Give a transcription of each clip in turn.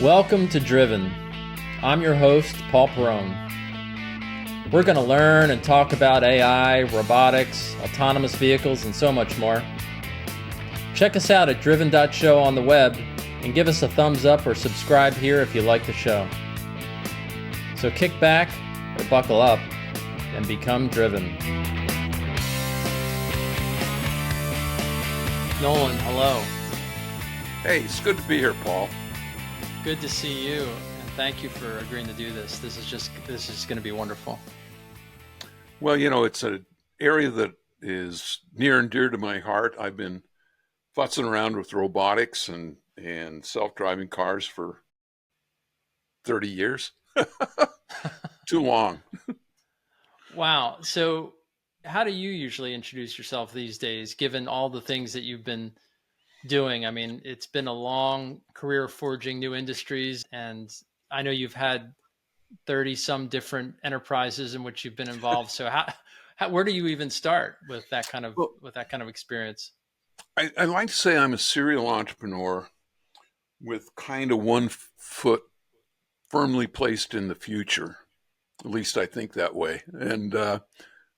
Welcome to Driven. I'm your host, Paul Perrone. We're going to learn and talk about AI, robotics, autonomous vehicles, and so much more. Check us out at driven.show on the web and give us a thumbs up or subscribe here if you like the show. So kick back or buckle up and become driven. Nolan, hello. Hey, it's good to be here, Paul. Good to see you, and thank you for agreeing to do this. This is going to be wonderful. Well, it's an area that is near and dear to my heart. I've been futzing around with robotics and self-driving cars for 30 years. Too long. Wow. So how do you usually introduce yourself these days, given all the things that you've been doing? I mean, it's been a long career forging new industries, and I know you've had 30 some different enterprises in which you've been involved. So where do you even start with that kind of experience? I like to say I'm a serial entrepreneur with kind of one foot firmly placed in the future. At least I think that way. And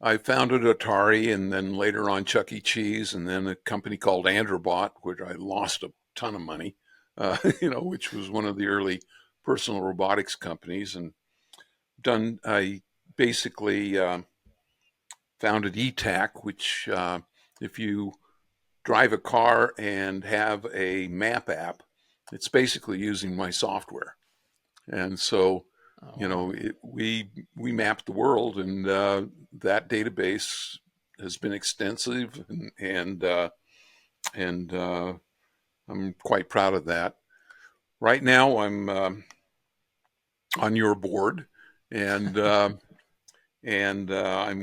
I founded Atari, and then later on Chuck E. Cheese, and then a company called Androbot, which I lost a ton of money, which was one of the early personal robotics companies. And I basically founded ETAC, which if you drive a car and have a map app, it's basically using my software. And so we mapped the world, and that database has been extensive, and I'm quite proud of that. Right now, I'm on your board, and I'm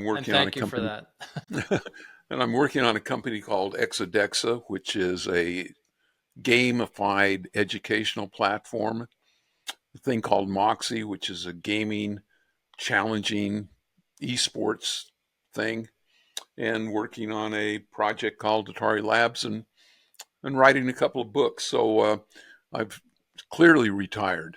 working on a company. Thank you for that. And I'm working on a company called Exadexa, which is a gamified educational platform. A thing called Moxie, which is a gaming, challenging esports thing, and working on a project called Atari Labs, and writing a couple of books. So I've clearly retired.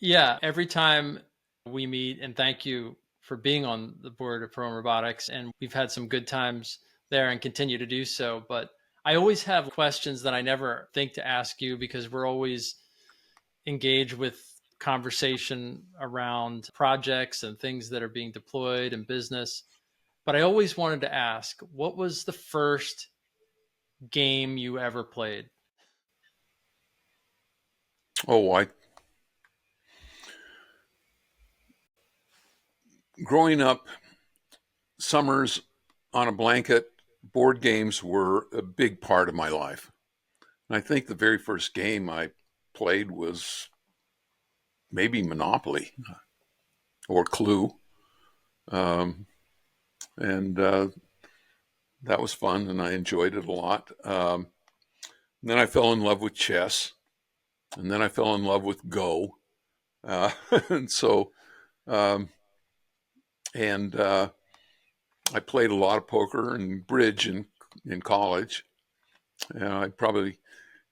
Yeah, every time we meet, and thank you for being on the board of Perrone Robotics, and we've had some good times there and continue to do so. But I always have questions that I never think to ask you, because we're always engaged with conversation around projects and things that are being deployed in business. But I always wanted to ask, what was the first game you ever played? Growing up, summers on a blanket, board games were a big part of my life. And I think the very first game I played was maybe Monopoly or Clue. And that was fun, and I enjoyed it a lot. Then I fell in love with chess, and then I fell in love with Go. And so, I played a lot of poker and bridge in college. I probably,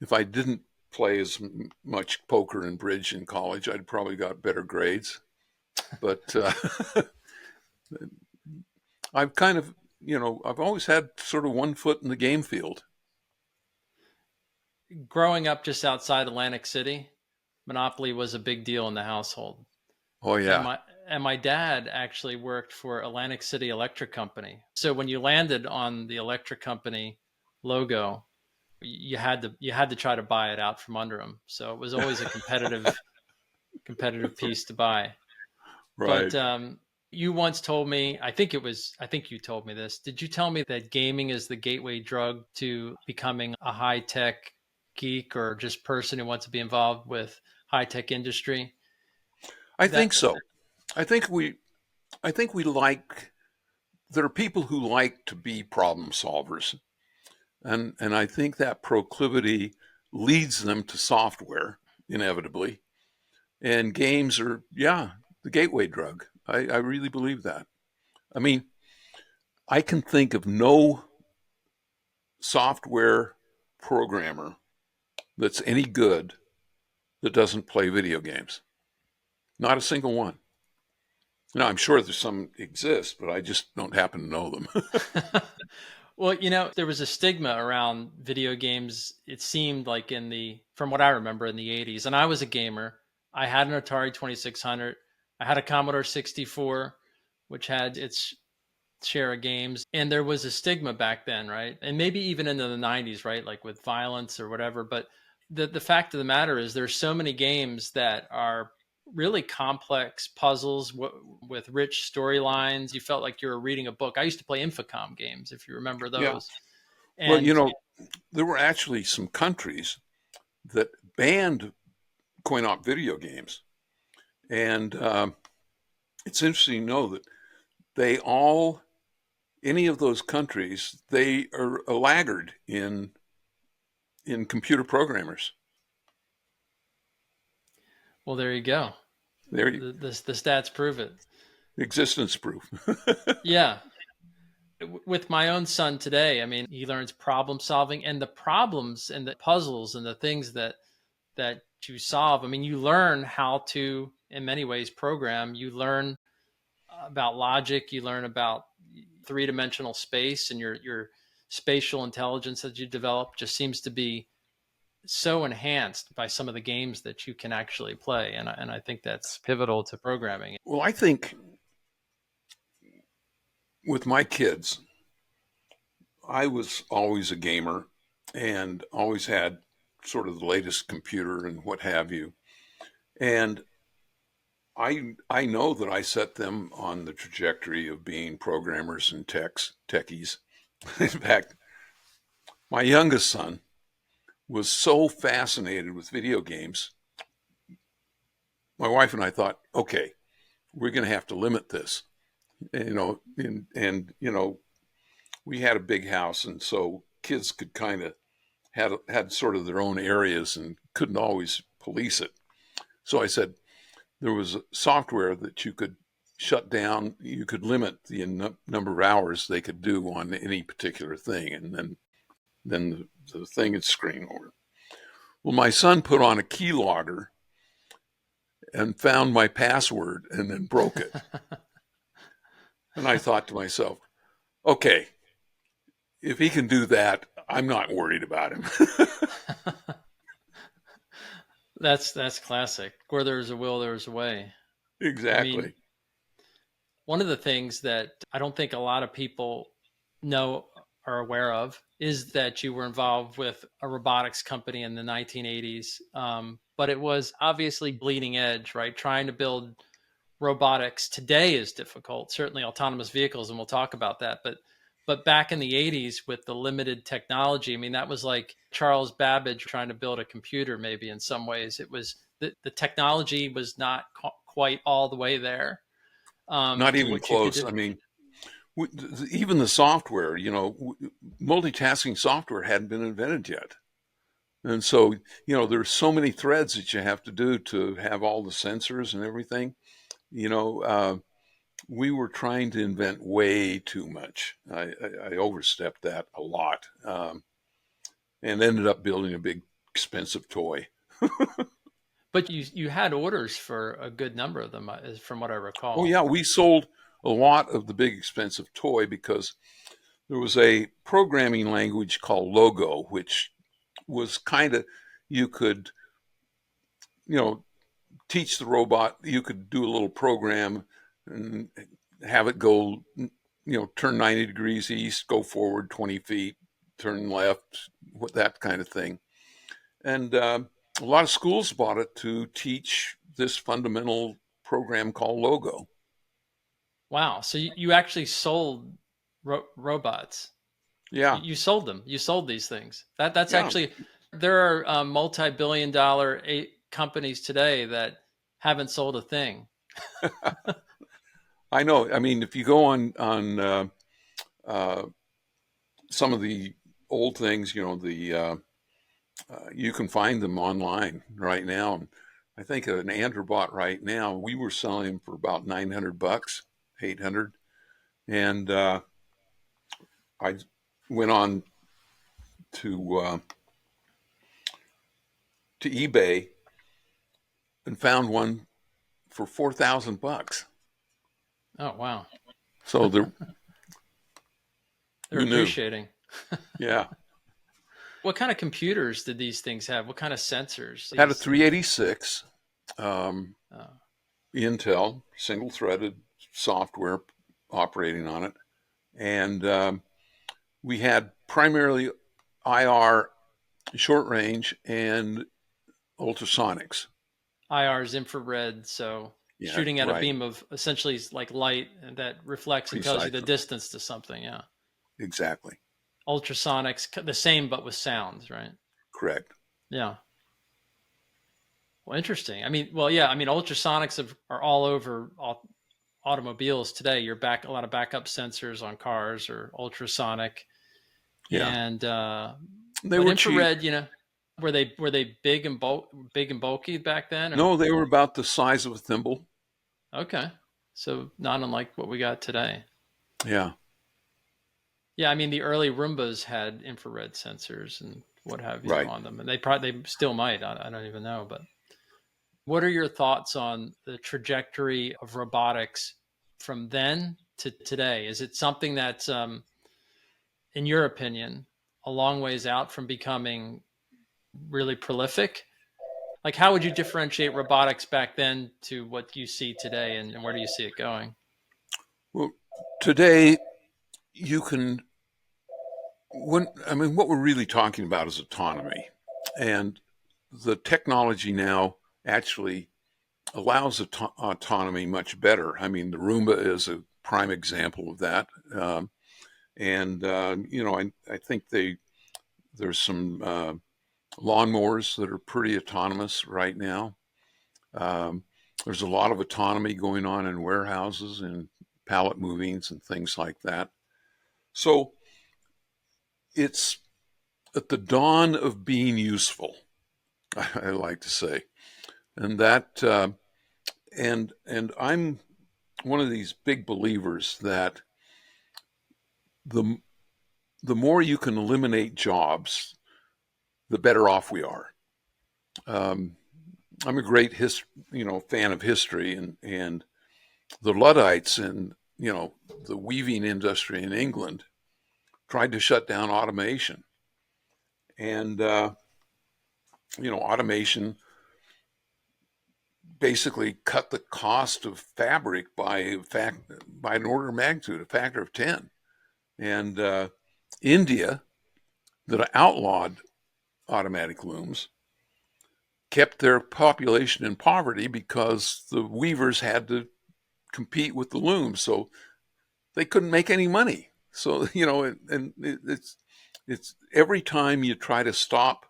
if I didn't play as much poker and bridge in college, I'd probably got better grades. But I've kind of, I've always had sort of one foot in the game field. Growing up just outside Atlantic City, Monopoly was a big deal in the household. Oh, yeah. And my dad actually worked for Atlantic City Electric Company. So when you landed on the electric company logo, you had to try to buy it out from under him. So it was always a competitive piece to buy. Right. But you once told me, I think you told me this. Did you tell me that gaming is the gateway drug to becoming a high-tech geek, or just person who wants to be involved with high-tech industry? I think so. I think we like, there are people who like to be problem solvers. And I think that proclivity leads them to software, inevitably. And games are, the gateway drug. I really believe that. I mean, I can think of no software programmer that's any good that doesn't play video games. Not a single one. Now, I'm sure there's some exist, but I just don't happen to know them. Well, there was a stigma around video games. It seemed like from what I remember in the 80s, and I was a gamer. I had an Atari 2600. I had a Commodore 64, which had its share of games. And there was a stigma back then, right? And maybe even into the 90s, right? Like with violence or whatever. But the fact of the matter is there's so many games that are really complex puzzles with rich storylines. You felt like you were reading a book. I used to play Infocom games, if you remember Yeah. those. Well, And there were actually some countries that banned coin-op video games. And it's interesting to know that they all, any of those countries, they are a laggard in computer programmers. well, there you go. There, you, The stats prove it. existence proof. Yeah. With my own son today, I mean, he learns problem solving and the problems and the puzzles and the things that you solve. I mean, you learn how to, in many ways, program. You learn about logic. You learn about three-dimensional space, and your spatial intelligence that you develop just seems to be so enhanced by some of the games that you can actually play. And I think that's pivotal to programming. Well, I think with my kids, I was always a gamer and always had sort of the latest computer and what have you. And I know that I set them on the trajectory of being programmers and techies. In fact, my youngest son was so fascinated with video games. My wife and I thought, okay, we're going to have to limit this, and we had a big house, and so kids could kind of had sort of their own areas and couldn't always police it. So I said there was software that you could shut down. You could limit the number of hours they could do on any particular thing, and then the thing would screen over. Well, my son put on a keylogger and found my password and then broke it. And I thought to myself, okay, if he can do that, I'm not worried about him. That's classic. Where there's a will, there's a way. I mean, Exactly. one of the things that I don't think a lot of people know or aware of is that you were involved with a robotics company in the 1980s. But it was obviously bleeding edge, right? Trying to build robotics today is difficult, certainly autonomous vehicles, and we'll talk about that. But back in the 80s with the limited technology, I mean, that was like Charles Babbage trying to build a computer, maybe in some ways. It was the technology was not quite all the way there Not to even what you could close. do. I mean, even the software, multitasking software hadn't been invented yet. And so, there's so many threads that you have to do to have all the sensors and everything. You know, uh, we were trying to invent way too much. I overstepped that a lot, and ended up building a big expensive toy. But you had orders for a good number of them, from what I Oh recall. yeah, we sold a lot of the big expensive toy because there was a programming language called Logo, which was kind of, you could, you know, teach the robot. You could do a little program and have it go, turn 90 degrees east, go forward 20 feet, turn left, that kind of thing. And a lot of schools bought it to teach this fundamental program called Logo. Wow. So you actually sold robots. Yeah, You sold them. You sold these things. That's yeah, actually there are multi-billion-dollar companies today that haven't sold a thing. I know. I mean, if you go on uh, some of the old things, you can find them online right now. And I think an Androbot right now, we were selling them for about $900, 800. And I went on to to eBay and found one for $4,000. Oh, wow. So They're who knew? appreciating. Yeah. What kind of computers did these things have? What kind of sensors? Had a These 386 um, uh, Intel single threaded software operating on it. And we had primarily IR, short range, and ultrasonics. IR's infrared, so Yeah, shooting at a right. beam of essentially like light that reflects and tells you the Precisely. distance to something. Yeah. Exactly. Ultrasonics, the same but with sounds, right? Correct. Yeah. Well, interesting. I mean, well, yeah. I mean, ultrasonics are all over automobiles today. You're back a lot of backup sensors on cars or ultrasonic, Yeah. and They but were cheap. infrared. Were they big and bulky back then? Or No, they were about the size of a thimble. okay, so not unlike what we got today. Yeah. Yeah, I mean the early Roombas had infrared sensors and what have you Right. on them, and they still might. I don't even know. But what are your thoughts on the trajectory of robotics from then to today? Is it something that's, in your opinion, a long ways out from becoming really prolific? Like, how would you differentiate robotics back then to what you see today, and where do you see it going? Well, today you can what we're really talking about is autonomy. And the technology now actually allows autonomy much better. I mean, the Roomba is a prime example of that. And I think there's some lawnmowers that are pretty autonomous right now. Um, there's a lot of autonomy going on in warehouses and pallet movings and things like that. So it's at the dawn of being useful, I like to say, and that and I'm one of these big believers that the the more you can eliminate jobs, the better off we are. Um, I'm a great fan of history, and the Luddites and the weaving industry in England tried to shut down automation, and automation basically cut the cost of fabric by an order of magnitude, a factor of 10. And India, that outlawed automatic looms, kept their population in poverty because the weavers had to compete with the looms, so they couldn't make any money. So it's every time you try to stop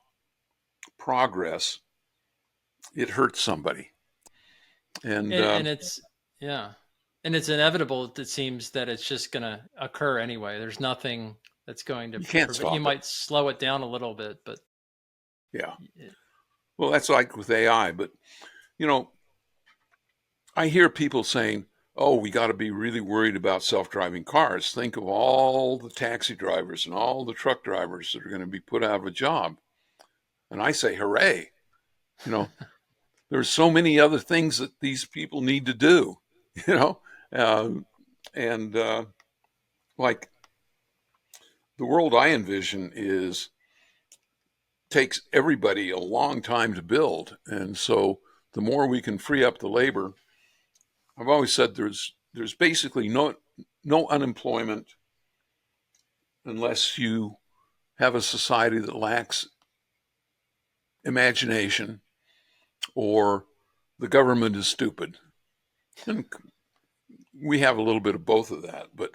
progress, it hurts somebody, and And it's yeah, and it's inevitable. It seems that it's just going to occur anyway. There's nothing that's going to you can't prevent. You stop it. might slow it down a little bit, but Yeah. it, Well, that's like with AI, but you know, I hear people saying, "Oh, we got to be really worried about self-driving cars. Think of all the taxi drivers and all the truck drivers that are going to be put out of a job." And I say, "Hooray!" You know, there's so many other things that these people need to do. You know, uh, and like the world I envision is takes everybody a long time to build, and so the more we can free up the labor, I've always said there's basically no unemployment unless you have a society that lacks imagination or the government is stupid. And we have a little bit of both of that, but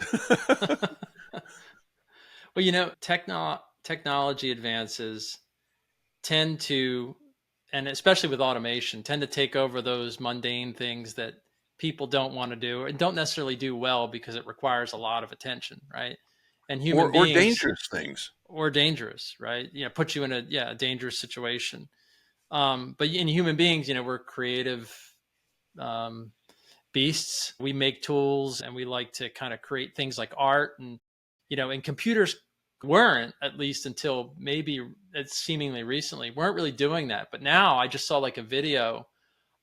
well, technology advances tend to, and especially with automation, tend to take over those mundane things that people don't want to do and don't necessarily do well because it requires a lot of attention, right? And human or beings, dangerous things. or dangerous, right? Put you in a dangerous situation. But in human beings, we're creative um, beasts. We make tools and we like to kind of create things like art, and in computers. weren't, at least until maybe it's seemingly recently, weren't really doing that. But now I just saw like a video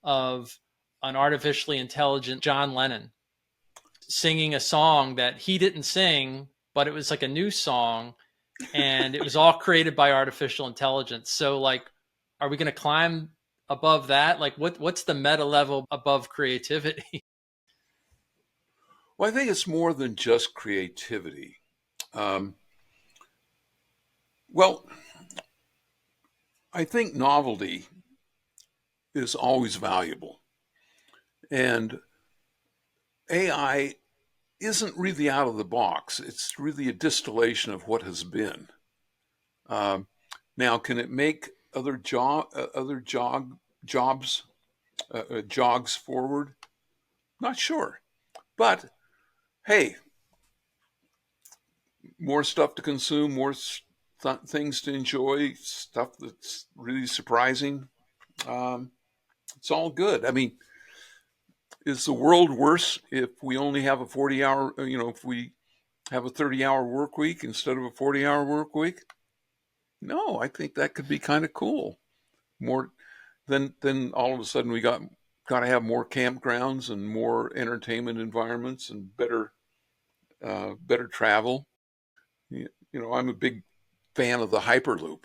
of an artificially intelligent John Lennon singing a song that he didn't sing, but it was like a new song, and it was all created by artificial intelligence. So like, are we going to climb above that? Like what's the meta level above creativity? Well, I think it's more than just creativity. Um, well, I think novelty is always valuable. And AI isn't really out of the box. It's really a distillation of what has been. Um, Now, can it make jobs jogs forward? Not sure. But hey, more stuff to consume, more things to enjoy, stuff that's really surprising. Um, it's all good. I mean, is the world worse if we only have a 40-hour, if we have a 30-hour work week instead of a 40-hour work week? No, I think that could be kind of cool. More then all of a sudden we got to have more campgrounds and more entertainment environments and better travel. I'm a big fan of the Hyperloop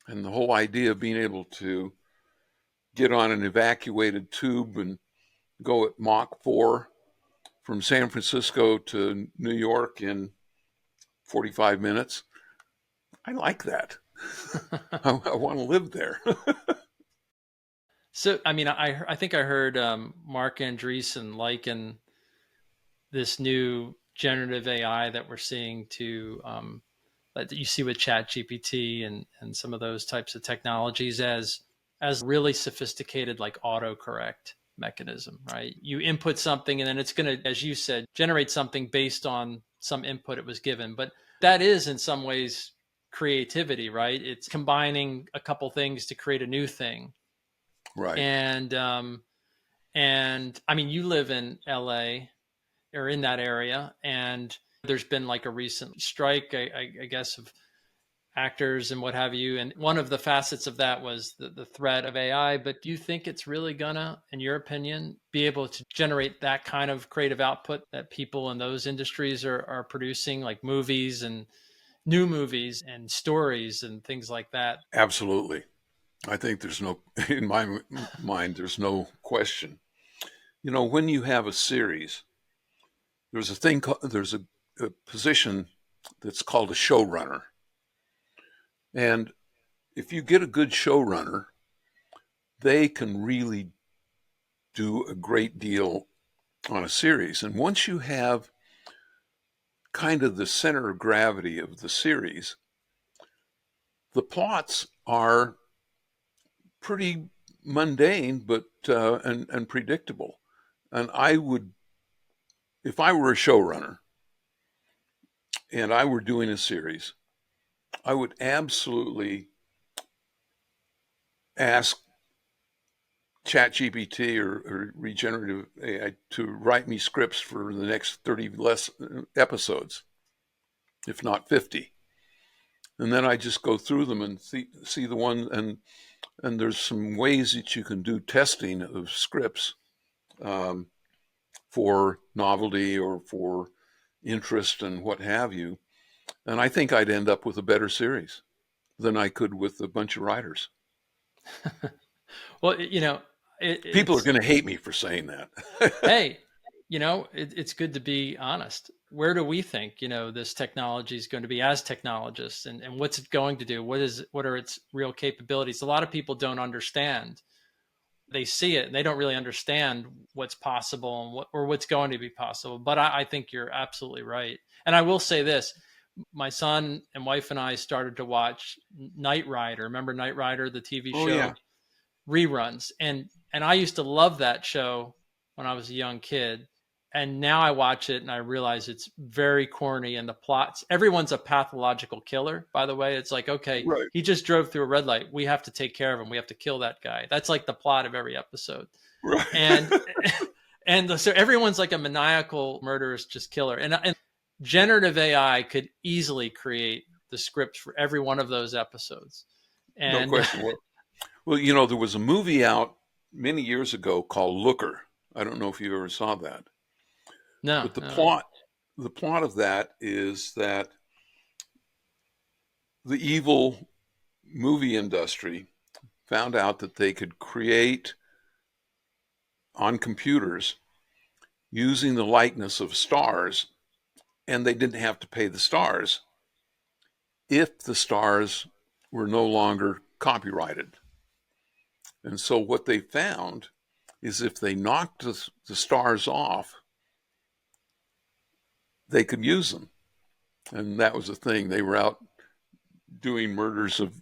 and the whole idea of being able to get on an evacuated tube and go at Mach 4 from San Francisco to New York in 45 minutes. I like that. I want to live there. So, I mean, I think I heard Mark Andreessen liken this new generative AI that we're seeing to that you see with Chat GPT and some of those types of technologies as really sophisticated like autocorrect mechanism, right? You input something and then it's going to, as you said, generate something based on some input it was given. But that is in some ways creativity, right? It's combining a couple things to create a new thing. Right. And I mean, you live in LA or in that area, and there's been like a recent strike, I guess, of actors and what have you. And one of the facets of that was the threat of AI. But do you think it's really gonna, in your opinion, be able to generate that kind of creative output that people in those industries are producing, like movies and new movies and stories and things like that? Absolutely. I think in my mind, there's no question. When you have a series, there's a position that's called a showrunner. And if you get a good showrunner, they can really do a great deal on a series. And once you have kind of the center of gravity of the series, the plots are pretty mundane, but and predictable. And if I were a showrunner and I were doing a series, I would absolutely ask ChatGPT or Regenerative AI to write me scripts for the next 30 less episodes, if not 50. And then I just go through them and see the one, and there's some ways that you can do testing of scripts for novelty or for interest and what have you. And I think I'd end up with a better series than I could with a bunch of writers. Well, People are it's going to hate me for saying that. hey, it's good to be honest. Where do we think, this technology is going to be as technologists, and what's it going to do? What are its real capabilities? A lot of people don't understand. They see it and they don't really understand what's possible and what's going to be possible. But I think you're absolutely right. And I will say this, my son and wife and I started to watch Knight Rider. Remember Knight Rider, the TV Oh, yeah. show? Reruns. And I used to love that show when I was a young kid. And now I watch it and I realize it's very corny, and the plots, everyone's a pathological killer, by the way. It's like, okay, Right. he just drove through a red light. We have to take care of him. We have to kill that guy. That's like the plot of every episode. Right. And and so everyone's like a maniacal murderous just killer. And generative AI could easily create the scripts for every one of those episodes. No And question. Well, there was a movie out many years ago called Looker. I don't know if you ever saw that, no, but no. the plot of that is that the evil movie industry found out that they could create on computers using the likeness of stars, and they didn't have to pay the stars if the stars were no longer copyrighted. And so what they found is if they knocked the stars off, they could use them. And that was the thing. They were out doing murders of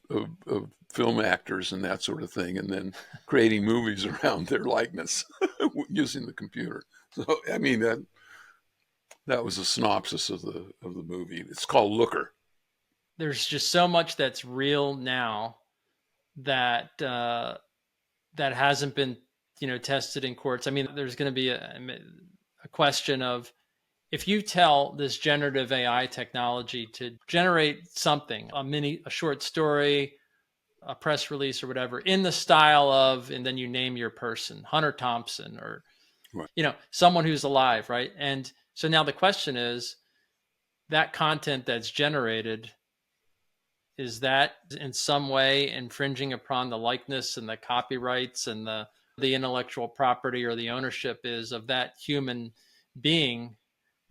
film actors and that sort of thing, and then creating movies around their likeness using the computer. So, I mean, that was a synopsis of the movie. It's called Looker. There's just so much that's real now that that hasn't been tested in courts. I mean, there's going to be a question of, if you tell this generative AI technology to generate something, a short story, a press release or whatever, in the style of, and then you name your person, Hunter Thompson, or, Right. someone who's alive, right? And so now the question is, that content that's generated, is that in some way infringing upon the likeness and the copyrights and the intellectual property or the ownership is of that human being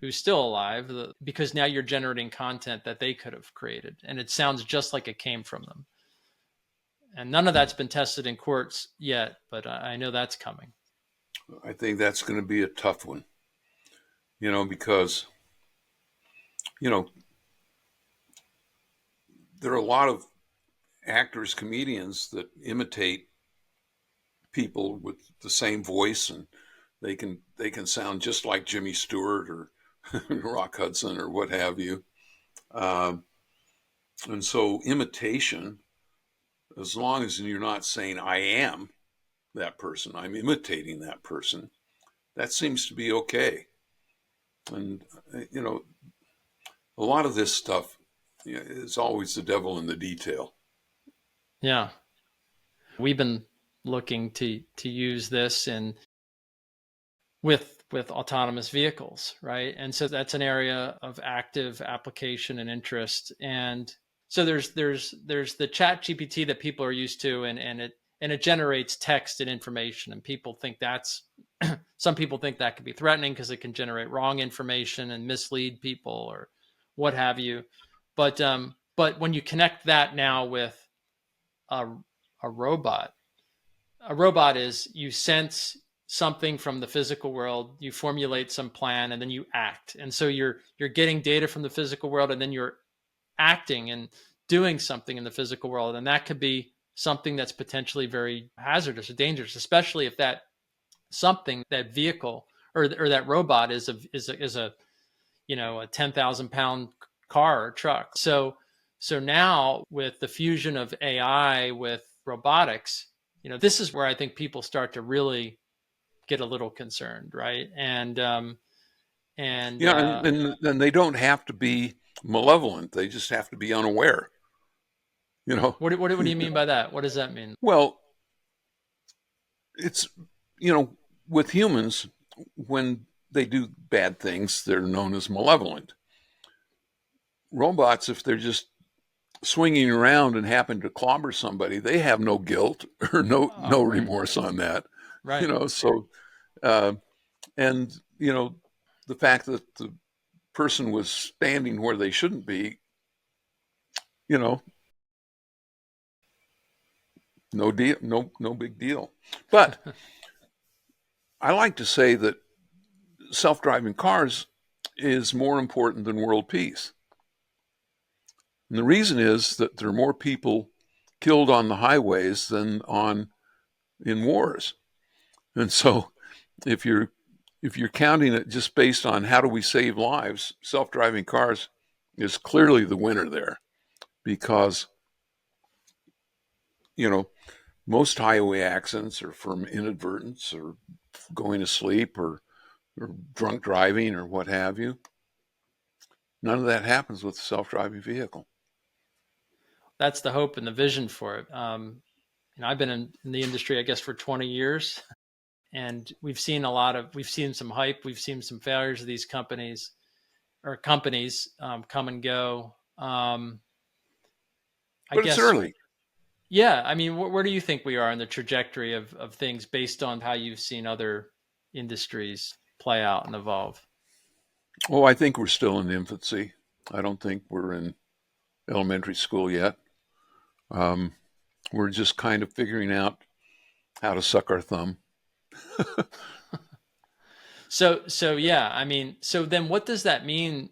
who's still alive, because now you're generating content that they could have created and it sounds just like it came from them. And none of that's been tested in courts yet, but I know that's coming. I think that's going to be a tough one, because, you know, there are a lot of actors, comedians that imitate people with the same voice, and they can sound just like Jimmy Stewart or Rock Hudson or what have you. Um, and so imitation, as long as you're not saying I am that person, I'm imitating that person, that seems to be okay. And a lot of this stuff is always the devil in the detail. Yeah. We've been looking to use this in with autonomous vehicles, right? And so that's an area of active application and interest. And so there's the chat GPT that people are used to, and it generates text and information, and people think that's some people think that could be threatening because it can generate wrong information and mislead people or what have you. But when you connect that now with a, a robot, a robot is, you sense something from the physical world, you formulate some plan, and then you act. And so you're getting data from the physical world, and then you're acting and doing something in the physical world. And that could be something that's potentially very hazardous or dangerous, especially if that something, that vehicle or that robot is a a 10,000 pound car or truck. So now with the fusion of AI with robotics, this is where I think people start to really get a little concerned, right? And Yeah, and they don't have to be malevolent. They just have to be unaware. You know, what do you mean by that? What does that mean? well, it's you know, with humans, when they do bad things, they're known as malevolent. Robots, if they're just swinging around and happen to clobber somebody, they have no guilt or no Oh, right, remorse on that. right. So uh, and the fact that the person was standing where they shouldn't be, you know, no deal, no big deal. But I like to say that self-driving cars is more important than world peace. And the reason is that there are more people killed on the highways than in wars. And so if you're counting it just based on how do we save lives, self-driving cars is clearly the winner there, because you know most highway accidents are from inadvertence or going to sleep or drunk driving or what have you. None of that happens with a self-driving vehicle. That's the hope and the vision for it. I've been in the industry, I guess, for 20 years, and we've seen some hype, we've seen some failures of these companies come and go. I But it's guess, early. yeah. I mean, where do you think we are in the trajectory of things based on how you've seen other industries play out and evolve? Oh, I think we're still in infancy. I don't think we're in elementary school yet. Um, we're just kind of figuring out how to suck our thumb. So yeah, I mean, so then what does that mean,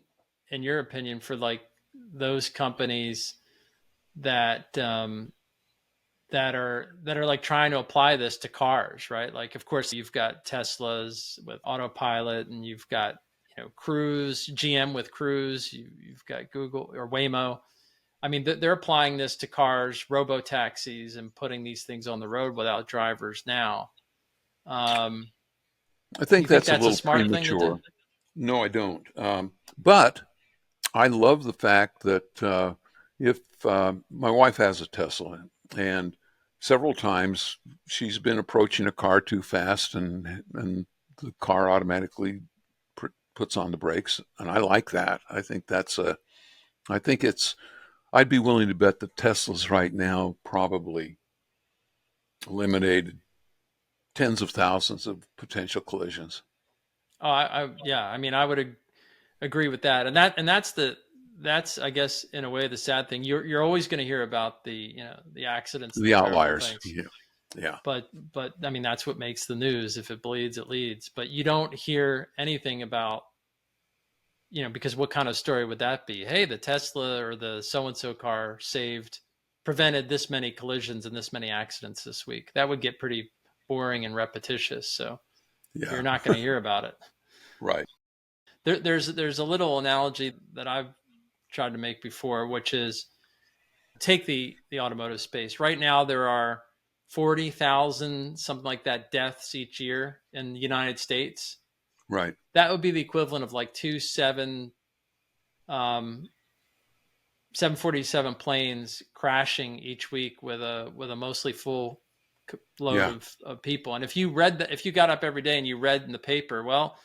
in your opinion, for like those companies that that are like trying to apply this to cars, right? Like, of course, you've got Teslas with autopilot, and you've got Cruise, GM with Cruise, you've got Google or Waymo. I mean, they're applying this to cars, robo taxis, and putting these things on the road without drivers now. Um, I do think you think that's a that's a little smart thing to do? premature. No, I don't. But I love the fact that if my wife has a Tesla, and several times she's been approaching a car too fast, and the car automatically puts on the brakes, and I like that. I think it's. I'd be willing to bet that Teslas right now probably eliminated tens of thousands of potential collisions. Oh, yeah. I mean, I would agree with that, and that's I guess in a way the sad thing. You're always going to hear about the accidents and The the terrible outliers, things, yeah, yeah, but I mean that's what makes the news. If it bleeds, it leads. But you don't hear anything about because what kind of story would that be? Hey, the Tesla or the so and so car prevented this many collisions and this many accidents this week. That would get pretty boring and repetitious. So you're yeah, not going to hear about it. right, There's a little analogy that I've tried to make before, which is take the automotive space. Right now, there are 40,000 something like that deaths each year in the United States. right, That would be the equivalent of like um, 747 planes crashing each week with a mostly full load yeah, of people. And if you got up every day and you read in the paper, well,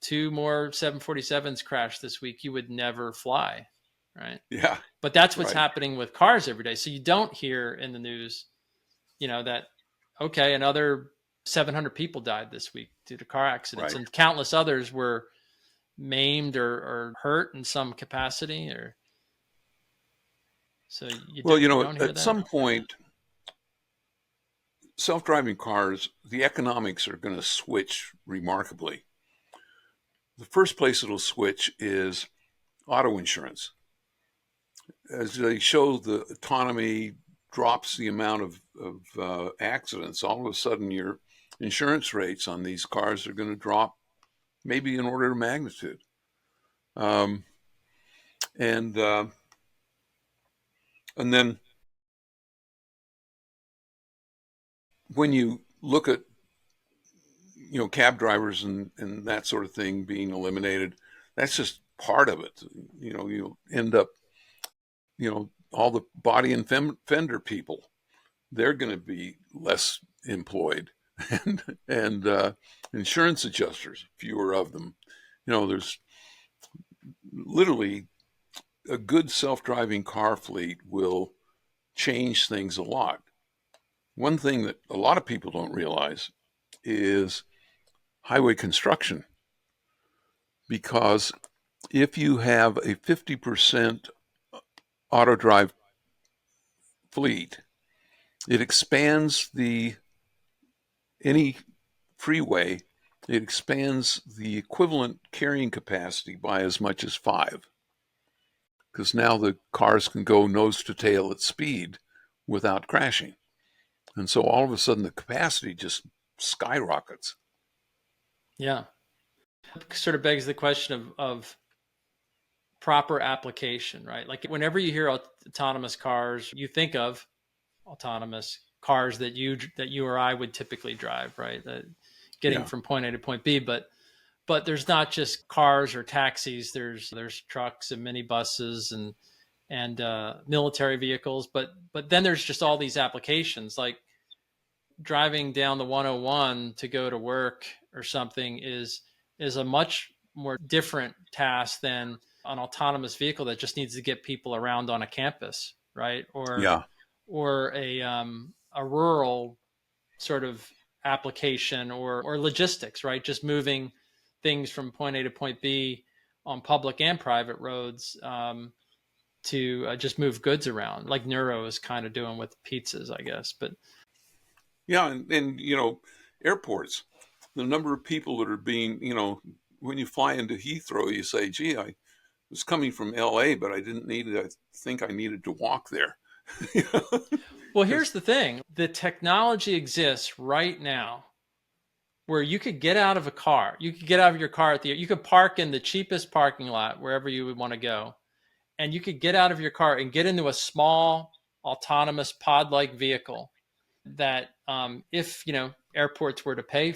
two more 747s crashed this week, you would never fly, right? yeah, But that's what's right, happening with cars every day. So you don't hear in the news, that okay, another 700 people died this week due to car accidents, right. and countless others were maimed or hurt in some capacity. Or so Well, you don't hear at that. some point, self-driving cars, the economics are going to switch remarkably. The first place it'll switch is auto insurance. As they show the autonomy drops the amount of accidents, all of a sudden your insurance rates on these cars are going to drop maybe in order of magnitude. Um, and and then when you look at cab drivers and that sort of thing being eliminated, that's just part of it. You'll end up all the body and fender people, they're going to be less employed, and insurance adjusters, fewer of them. There's literally a good self-driving car fleet will change things a lot. One thing that a lot of people don't realize is highway construction, because if you have a 50% auto drive fleet, it expands any freeway, it expands the equivalent carrying capacity by as much as five, because now the cars can go nose to tail at speed without crashing. And so all of a sudden the capacity just skyrockets. Yeah, sort of begs the question of proper application, right? Like whenever you hear autonomous cars, you think of autonomous cars that you or I would typically drive, right? Getting Yeah. from point A to point B. But But there's not just cars or taxis. There's trucks and minibuses and military vehicles. But then there's just all these applications like driving down the 101 to go to work or something is a much more different task than an autonomous vehicle that just needs to get people around on a campus, right? Yeah. Or a rural sort of application or logistics, right? Just moving things from point A to point B on public and private roads to just move goods around, like Neuro is kind of doing with pizzas, I guess. But Yeah. And, airports, the number of people that are being, when you fly into Heathrow, you say, gee, I was coming from LA, but I didn't need it. I think I needed to walk there. well, here's Because, the thing: the technology exists right now where you could get out of a car, you could get out of your car you could park in the cheapest parking lot wherever you would want to go, and you could get out of your car and get into a small autonomous pod-like vehicle that if airports were to pay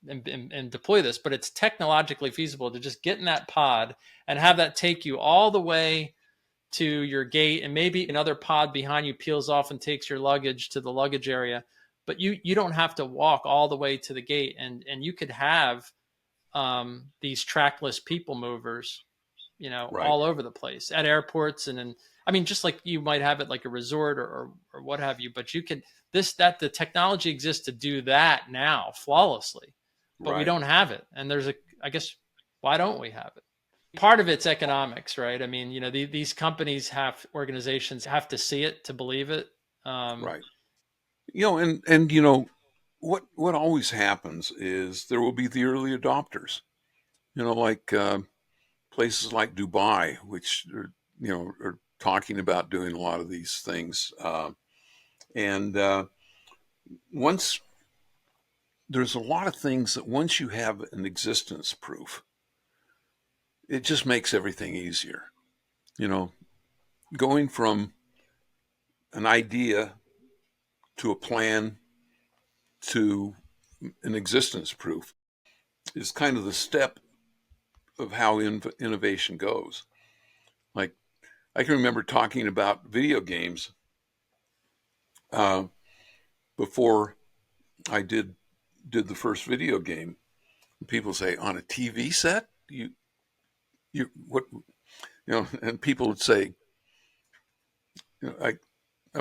and deploy this, but it's technologically feasible to just get in that pod and have that take you all the way to your gate, and maybe another pod behind you peels off and takes your luggage to the luggage area, but you don't have to walk all the way to the gate, and you could have these trackless people movers, right, all over the place at airports I mean, just like you might have it like a resort or what have you, but you can that the technology exists to do that now flawlessly, but we right. don't have it. And I guess, why don't we have it? Part of it's economics, right? I mean, these companies organizations have to see it to believe it. Um, Right. And what always happens is there will be the early adopters. Like places like Dubai, which are talking about doing a lot of these things. And once there's a lot of things that once you have an existence proof, it just makes everything easier. You know, Going from an idea to a plan to an existence proof is kind of the step of how innovation goes. Like I can remember talking about video games uh, before I did the first video game. People say on a TV set, you what and people would say, I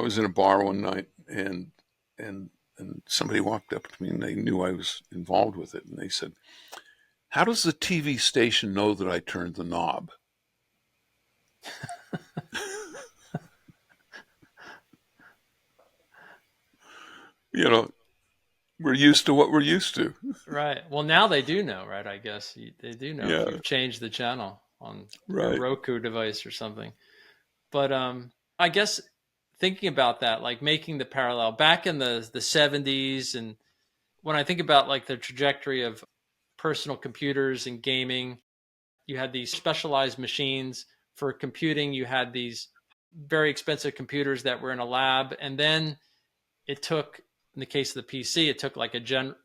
was in a bar one night and and somebody walked up to me and they knew I was involved with it and they said, "How does the TV station know that I turned the knob?" You know, we're used to what we're used to. right. Well, now they do know, right? I guess they do know if Yeah, you've changed the channel on your right. Roku device or something. But I guess thinking about that, like making the parallel back in the 70s, and when I think about like the trajectory of personal computers and gaming, you had these specialized machines for computing. You had these very expensive computers that were in a lab, and then it took, in the case of the PC, it took like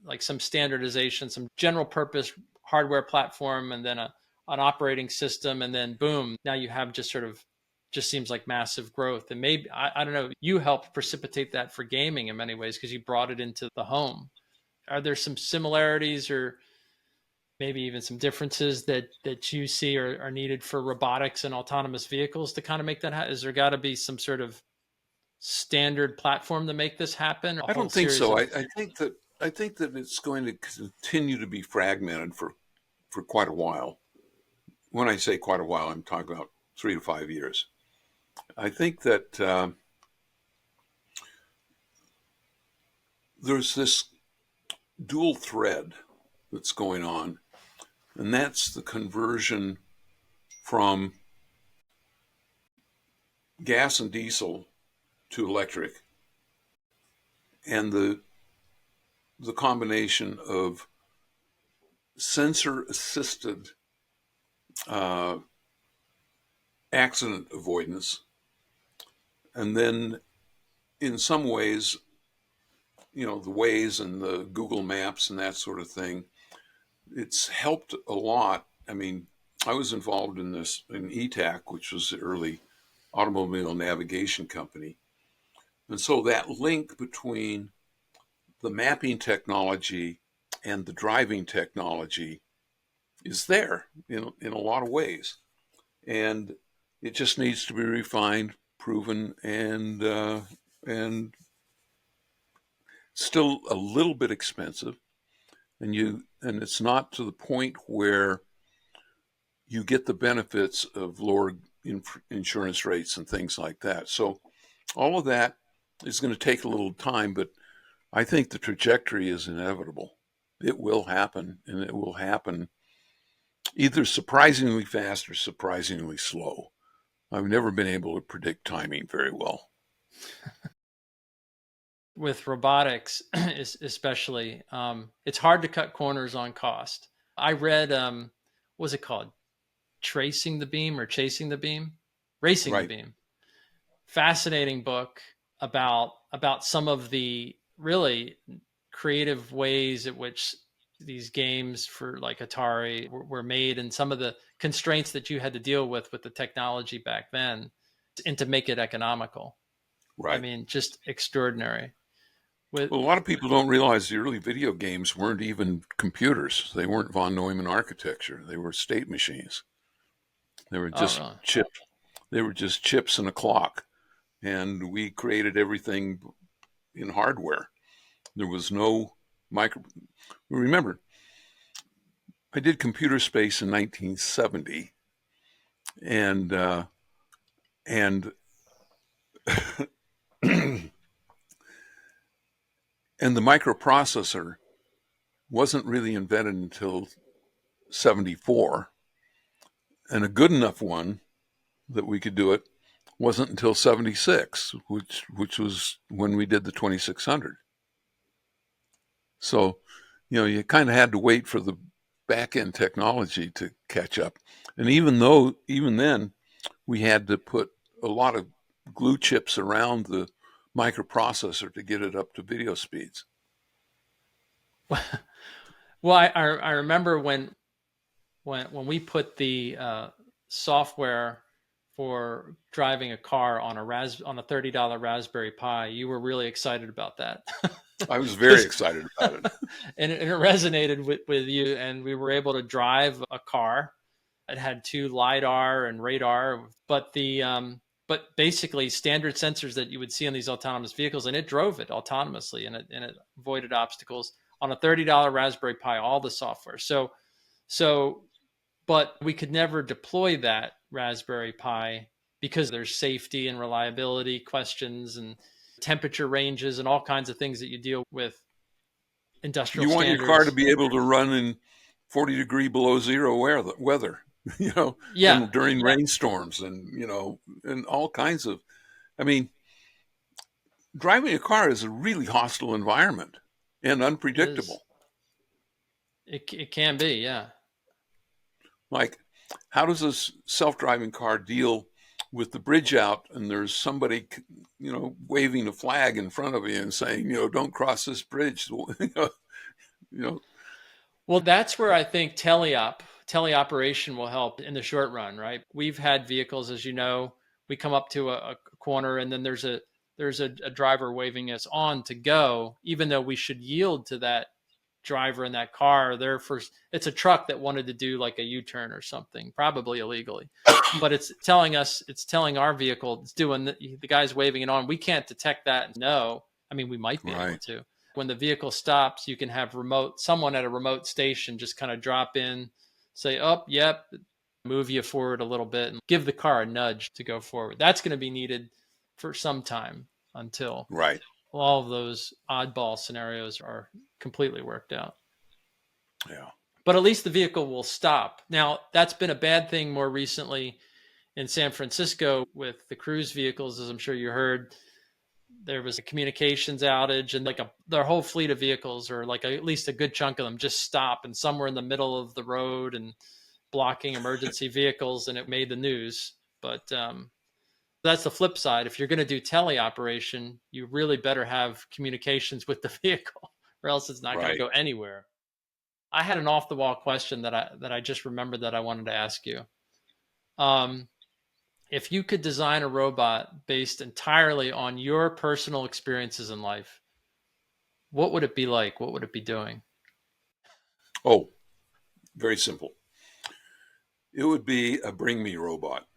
like some standardization, some general purpose hardware platform, and then an operating system, and then boom, now you have just seems like massive growth. And maybe I don't know, you helped precipitate that for gaming in many ways because you brought it into the home. Are there some similarities or maybe even some differences that you see are needed for robotics and autonomous vehicles to kind of make that is there got to be some sort of standard platform to make this happen, a I whole don't think series so. of I think that it's going to continue to be fragmented for quite a while. When I say quite a while, I'm talking about 3 to 5 years. I think that there's this dual thread that's going on, and that's the conversion from gas and diesel to electric, and the combination of sensor assisted uh, accident avoidance, and then in some ways, the Waze and the Google Maps and that sort of thing, it's helped a lot. I mean, I was involved in this in ETAC, which was the early automobile navigation company. And so that link between the mapping technology and the driving technology is there in a lot of ways. And it just needs to be refined, proven, and still a little bit expensive. And it's not to the point where you get the benefits of lower insurance rates and things like that. So all of that is going to take a little time, but I think the trajectory is inevitable. It will happen, and it will happen either surprisingly fast or surprisingly slow. I've never been able to predict timing very well. With robotics, especially, it's hard to cut corners on cost. I read, what was it called? Tracing the Beam or Chasing the Beam? Racing the Right, Beam. Fascinating book about some of the really creative ways at which these games for like Atari were made, and some of the constraints that you had to deal with the technology back then, and to make it economical. I right. mean, just extraordinary. With Well, a lot of people don't realize the early video games weren't even computers. They weren't von Neumann architecture. They were state machines. They were Oh, just really? chips. They were just chips and a clock. And we created everything in hardware. There was no micro. Remember, I did computer space in 1970, and and and the microprocessor wasn't really invented until 74, and a good enough one that we could do it wasn't until 76, which was when we did the 2600. So, you kind of had to wait for the back end technology to catch up. And even then, we had to put a lot of glue chips around the microprocessor to get it up to video speeds. Well, I remember when we put the software for driving a car on a $30 Raspberry Pi. You were really excited about that. I was very Because excited about it. and it resonated with you, and we were able to drive a car. It had two lidar and radar, but basically standard sensors that you would see on these autonomous vehicles, and it drove it autonomously, and it avoided obstacles on a $30 Raspberry Pi, all the software. So but we could never deploy that Raspberry Pi because there's safety and reliability questions and temperature ranges and all kinds of things that you deal with industrial You want your car to standards. be able to run in 40-degree below zero weather, Yeah, and during rainstorms and all kinds of. I mean, driving a car is a really hostile environment and it is. unpredictable. It can be, yeah. Like, how does a self-driving car deal with the bridge out and there's somebody, waving a flag in front of you and saying, don't cross this bridge, you know, Well, that's where I think teleoperation will help in the short run, right? We've had vehicles, as you know, we come up to a corner and then there's a driver waving us on to go, even though we should yield to that driver in that car. It's a truck that wanted to do like a U-turn or something, probably illegally. But it's telling our vehicle, it's doing the guy's waving it on. We can't detect that. No, I mean, we might be able right, to. When the vehicle stops, you can have someone at a remote station just kind of drop in, say, "Oh, yep," move you forward a little bit and give the car a nudge to go forward. That's going to be needed for some time until right, all of those oddball scenarios are completely worked out. yeah, But at least the vehicle will stop. Now, that's been a bad thing more recently in San Francisco with the cruise vehicles, as I'm sure you heard. There was a communications outage, and their whole fleet of vehicles, or at least a good chunk of them, just stop and somewhere in the middle of the road and blocking emergency vehicles, and it made the news. But that's the flip side. If you're going to do teleoperation, you really better have communications with the vehicle, or else it's not going to right. go anywhere. I had an off the wall question that I just remembered that I wanted to ask you. Um, if you could design a robot based entirely on your personal experiences in life, what would it be like? What would it be doing? Oh, very simple. It would be a bring me robot.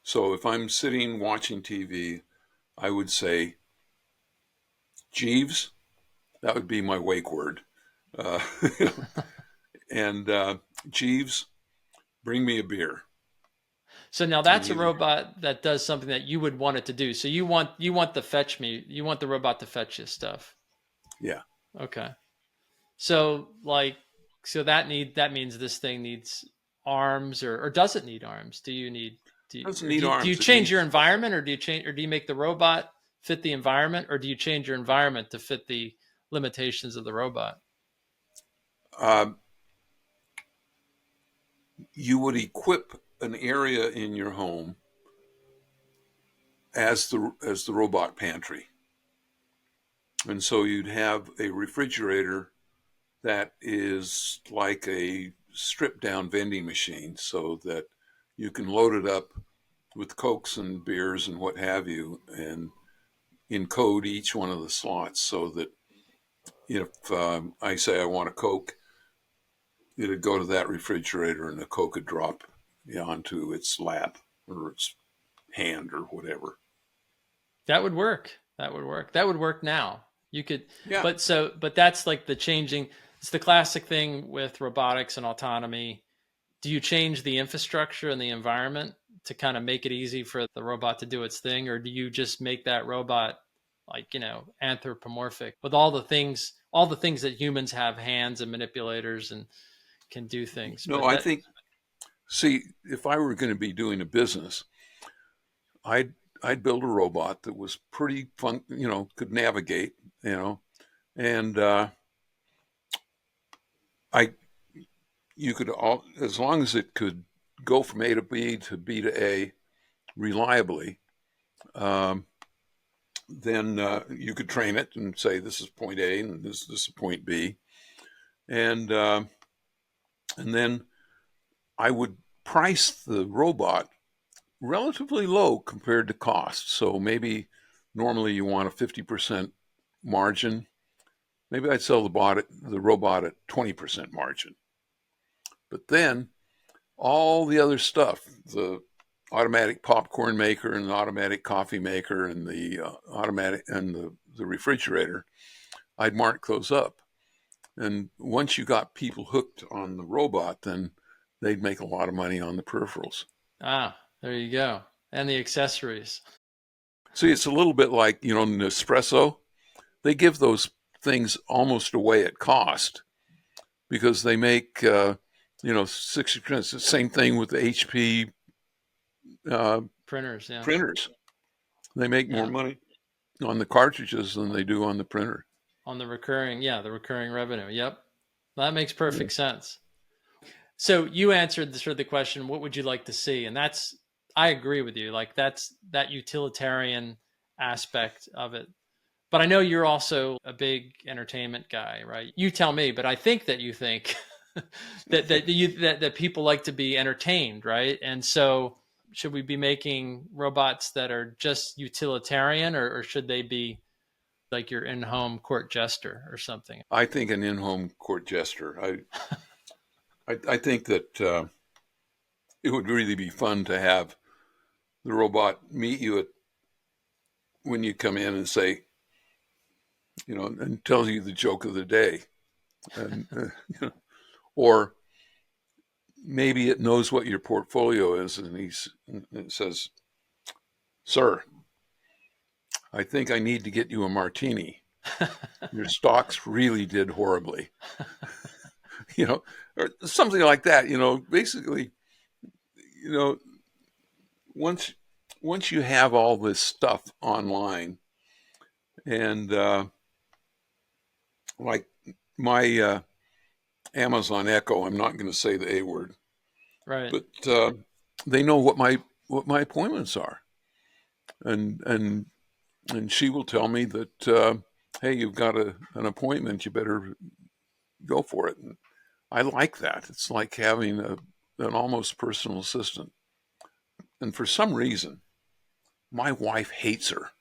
So if I'm sitting watching TV, I would say, Jeeves, that would be my wake word. Uh, and Jeeves, bring me a beer. So now And that's a he, robot that does something that you would want it to do. So you want the fetch me, you want the robot to fetch you stuff. yeah, Okay. So like that means this thing needs arms or does it need arms? Do you need doesn't or need do you arms. It change your needs, environment or do you make the robot fit the environment or do you change your environment to fit the limitations of the robot? uh, you would equip an area in your home as the robot pantry. And so you'd have a refrigerator that is like a stripped down vending machine so that you can load it up with Cokes and beers and what have you, and encode each one of the slots so that if I say I want a Coke, it'd go to that refrigerator and the Coke would drop onto its lap or its hand or whatever. That would work. That would work. That would work now. You could, Yeah. but that's like the changing. It's the classic thing with robotics and autonomy. Do you change the infrastructure and the environment to kind of make it easy for the robot to do its thing, or do you just make that robot like anthropomorphic with all the things that humans have, hands and manipulators and can do things? No, But I that think, see, if I were going to be doing a business, I'd I'd build a robot that was pretty fun, could navigate, and I you could all as long as it could go from A to B to B to A reliably, um, then you could train it and say this is point A and this is point B, and uh, and then I would price the robot relatively low compared to cost. So maybe normally you want a 50% margin. Maybe I'd sell the robot at 20% margin. But then all the other stuff, the automatic popcorn maker and the automatic coffee maker and the automatic and the refrigerator, I'd mark those up. And once you got people hooked on the robot, then they'd make a lot of money on the peripherals. there you go, and the accessories. See, it's a little bit like, Nespresso. They give those things almost away at cost because they make, 60%. The same thing with the HP uh, Printers, yeah, printers. They make more yeah, money on the cartridges than they do on the printer. on the recurring revenue. Yep, that makes Yeah. perfect sense. So you answered the question, what would you like to see? And that's, I agree with you. Like that's that utilitarian aspect of it. But I know you're also a big entertainment guy, right? You tell me, but I think that you think that people like to be entertained, right? And so should we be making robots that are just utilitarian or should they be like your in-home court jester or something? I think an in-home court jester. I think that it would really be fun to have the robot meet you when you come in and say, and tells you the joke of the day, and or maybe it knows what your portfolio is, and it says, "Sir, I think I need to get you a martini. Your stocks really did horribly," or something like that. Basically, you know, once once you have all this stuff online, and like my Amazon Echo, I'm not going to say the A word, Right. but they know what my appointments are, and and she will tell me that. hey, you've got an appointment, you better go for it. And I like that. It's like having an almost personal assistant. And for some reason, my wife hates her.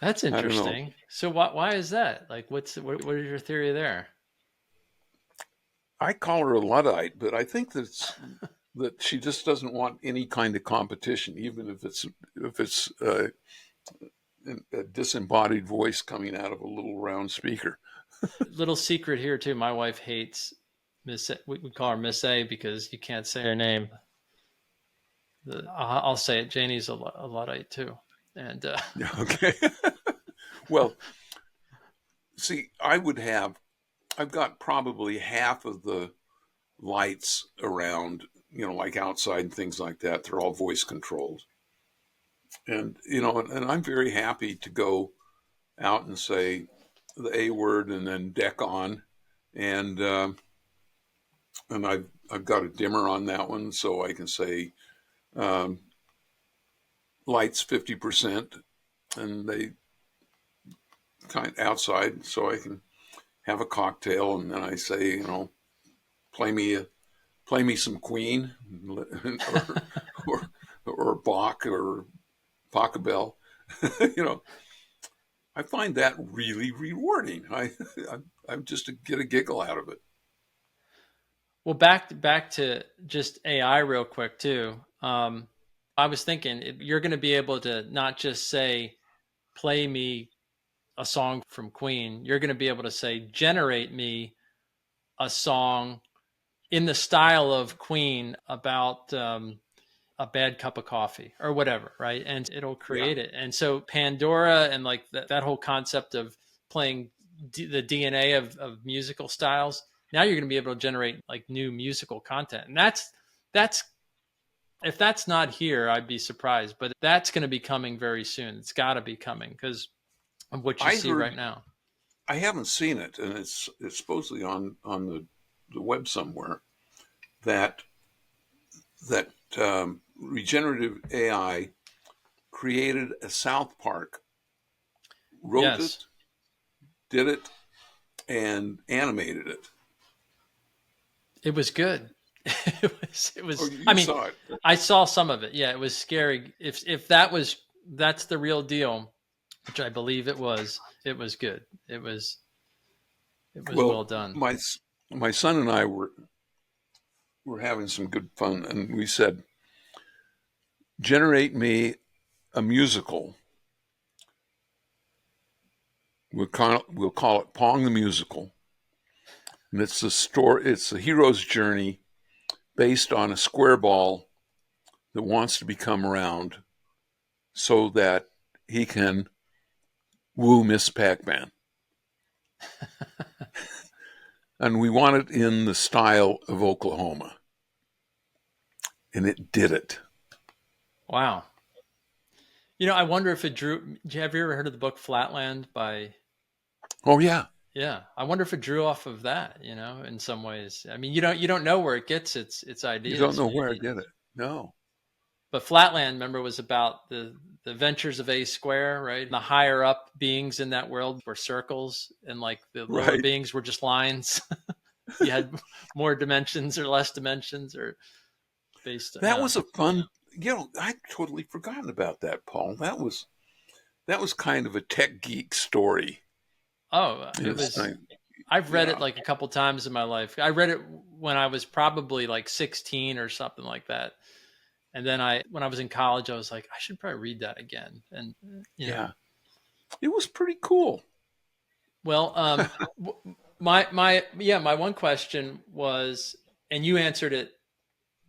That's I don't know. interesting. So why is that? Like, what is your theory there? I call her a Luddite, but I think that she just doesn't want any kind of competition, even if it's a disembodied voice coming out of a little round speaker. Little secret here too. My wife hates Miss. We call her Miss A because you can't say her name. I'll say it. Janie's a Luddite too, and Okay. Well, see, I've got probably half of the lights around, like outside and things like that. They're all voice controlled. And I'm very happy to go out and say the A word and then deck on. And, and I've got a dimmer on that one. So I can say, um, lights 50% and they kind of outside so I can have a cocktail. And then I say, play me play me some Queen or, or Bach or Pachelbel. you know, I find that really rewarding. I just get a giggle out of it. well, back to just AI real quick too. I was thinking you're going to be able to not just say play me a song from Queen. You're going to be able to say generate me a song in the style of Queen about a bad cup of coffee or whatever, right? And it'll Yeah, create it. And so Pandora and like that whole concept of playing the DNA of musical styles. Now you're going to be able to generate like new musical content, and that's if that's not here, I'd be surprised. But that's going to be coming very soon. It's got to be coming because of what you I see heard. right now. I haven't seen it, and it's supposedly on the web somewhere that that regenerative AI created a South Park, wrote Yes, it, did it, and animated it. it was good. It Oh, was. I you mean, saw it. I saw some of it. Yeah, it was scary. If that's the real deal, which I believe it was good. It was Well, well done. my son and I were having some good fun, and we said, generate me a musical. We'll call it Pong the Musical, and it's a story. It's a hero's journey based on a square ball that wants to become round, so that he can woo Miss Pac-Man. And we want it in the style of Oklahoma, and it did it. Wow. I wonder if it drew. Have you ever heard of the book Flatland by? Oh yeah, Yeah, I wonder if it drew off of that. In some ways. I mean, you don't know where it gets its you don't ideas, know where I maybe. get it. No, But Flatland, remember, was about the ventures of A Square, right? The higher up beings in that world were circles, and like the lower right? beings were just lines. You had more dimensions or less dimensions, or based. That was a fun. I totally forgotten about that, Paul. That was kind of a tech geek story. It It's was. like, I've read it yeah, like a couple times in my life. I read it when I was probably like 16 or something like that. And then when I was in college, I was like, I should probably read that again. And yeah, it was pretty cool. well, my one question was, and you answered it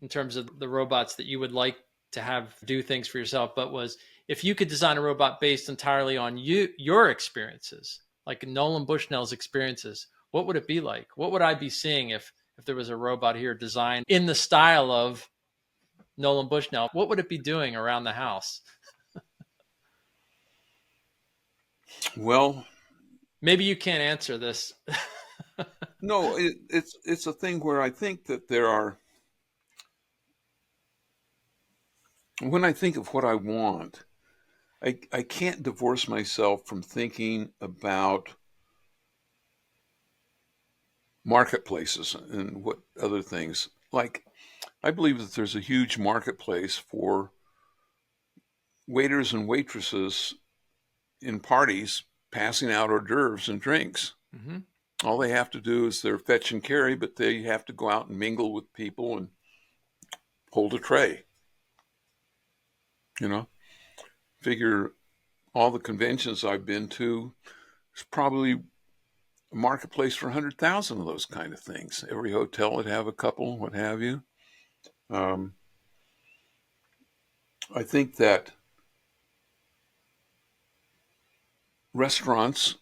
in terms of the robots that you would like to have do things for yourself, but was if you could design a robot based entirely on your experiences, like Nolan Bushnell's experiences, what would it be like? What would I be seeing if there was a robot here designed in the style of Nolan Bushnell? What would it be doing around the house? Well, Maybe you can't answer this. no, it's a thing where I think that there are. When I think of what I want, I can't divorce myself from thinking about marketplaces and what other things. Like, I believe that there's a huge marketplace for waiters and waitresses in parties passing out hors d'oeuvres and drinks. Hmm. All they have to do is they're fetch and carry, but they have to go out and mingle with people and hold a tray. You know, figure all the conventions I've been to, there's probably a marketplace for 100,000 of those kind of things. Every hotel would have a couple, what have you. Um, I think that restaurants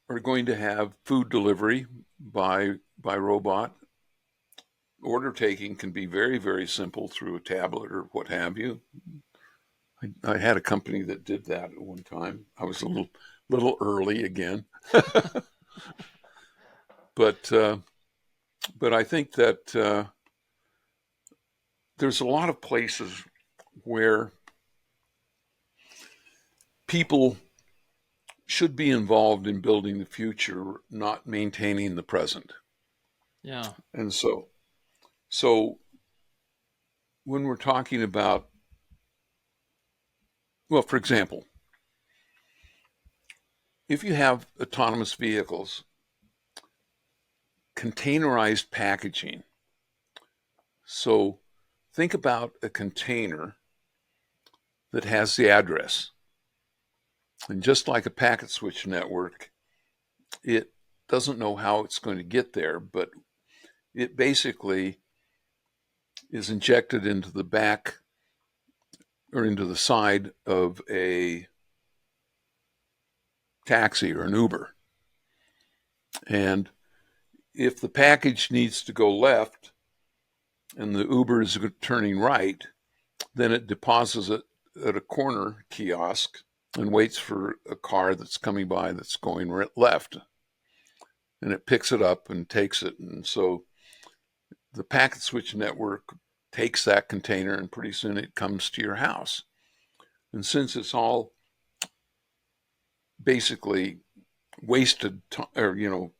are going to have food delivery by robot. Order taking can be very, very simple through a tablet or what have you. I had a company that did that at one time. I was a little early again, but uh, but I think that there's a lot of places where people should be involved in building the future, not maintaining the present. Yeah. And so when we're talking about, well, for example, if you have autonomous vehicles, containerized packaging. So think about a container that has the address. And just like a packet switch network, it doesn't know how it's going to get there, but it basically is injected into the back or into the side of a taxi or an Uber. And if the package needs to go left and the Uber is turning right, then it deposits it at a corner kiosk and waits for a car that's coming by that's going left. And it picks it up and takes it. And so the packet switch network takes that container and pretty soon it comes to your house. And since it's all basically wasted or,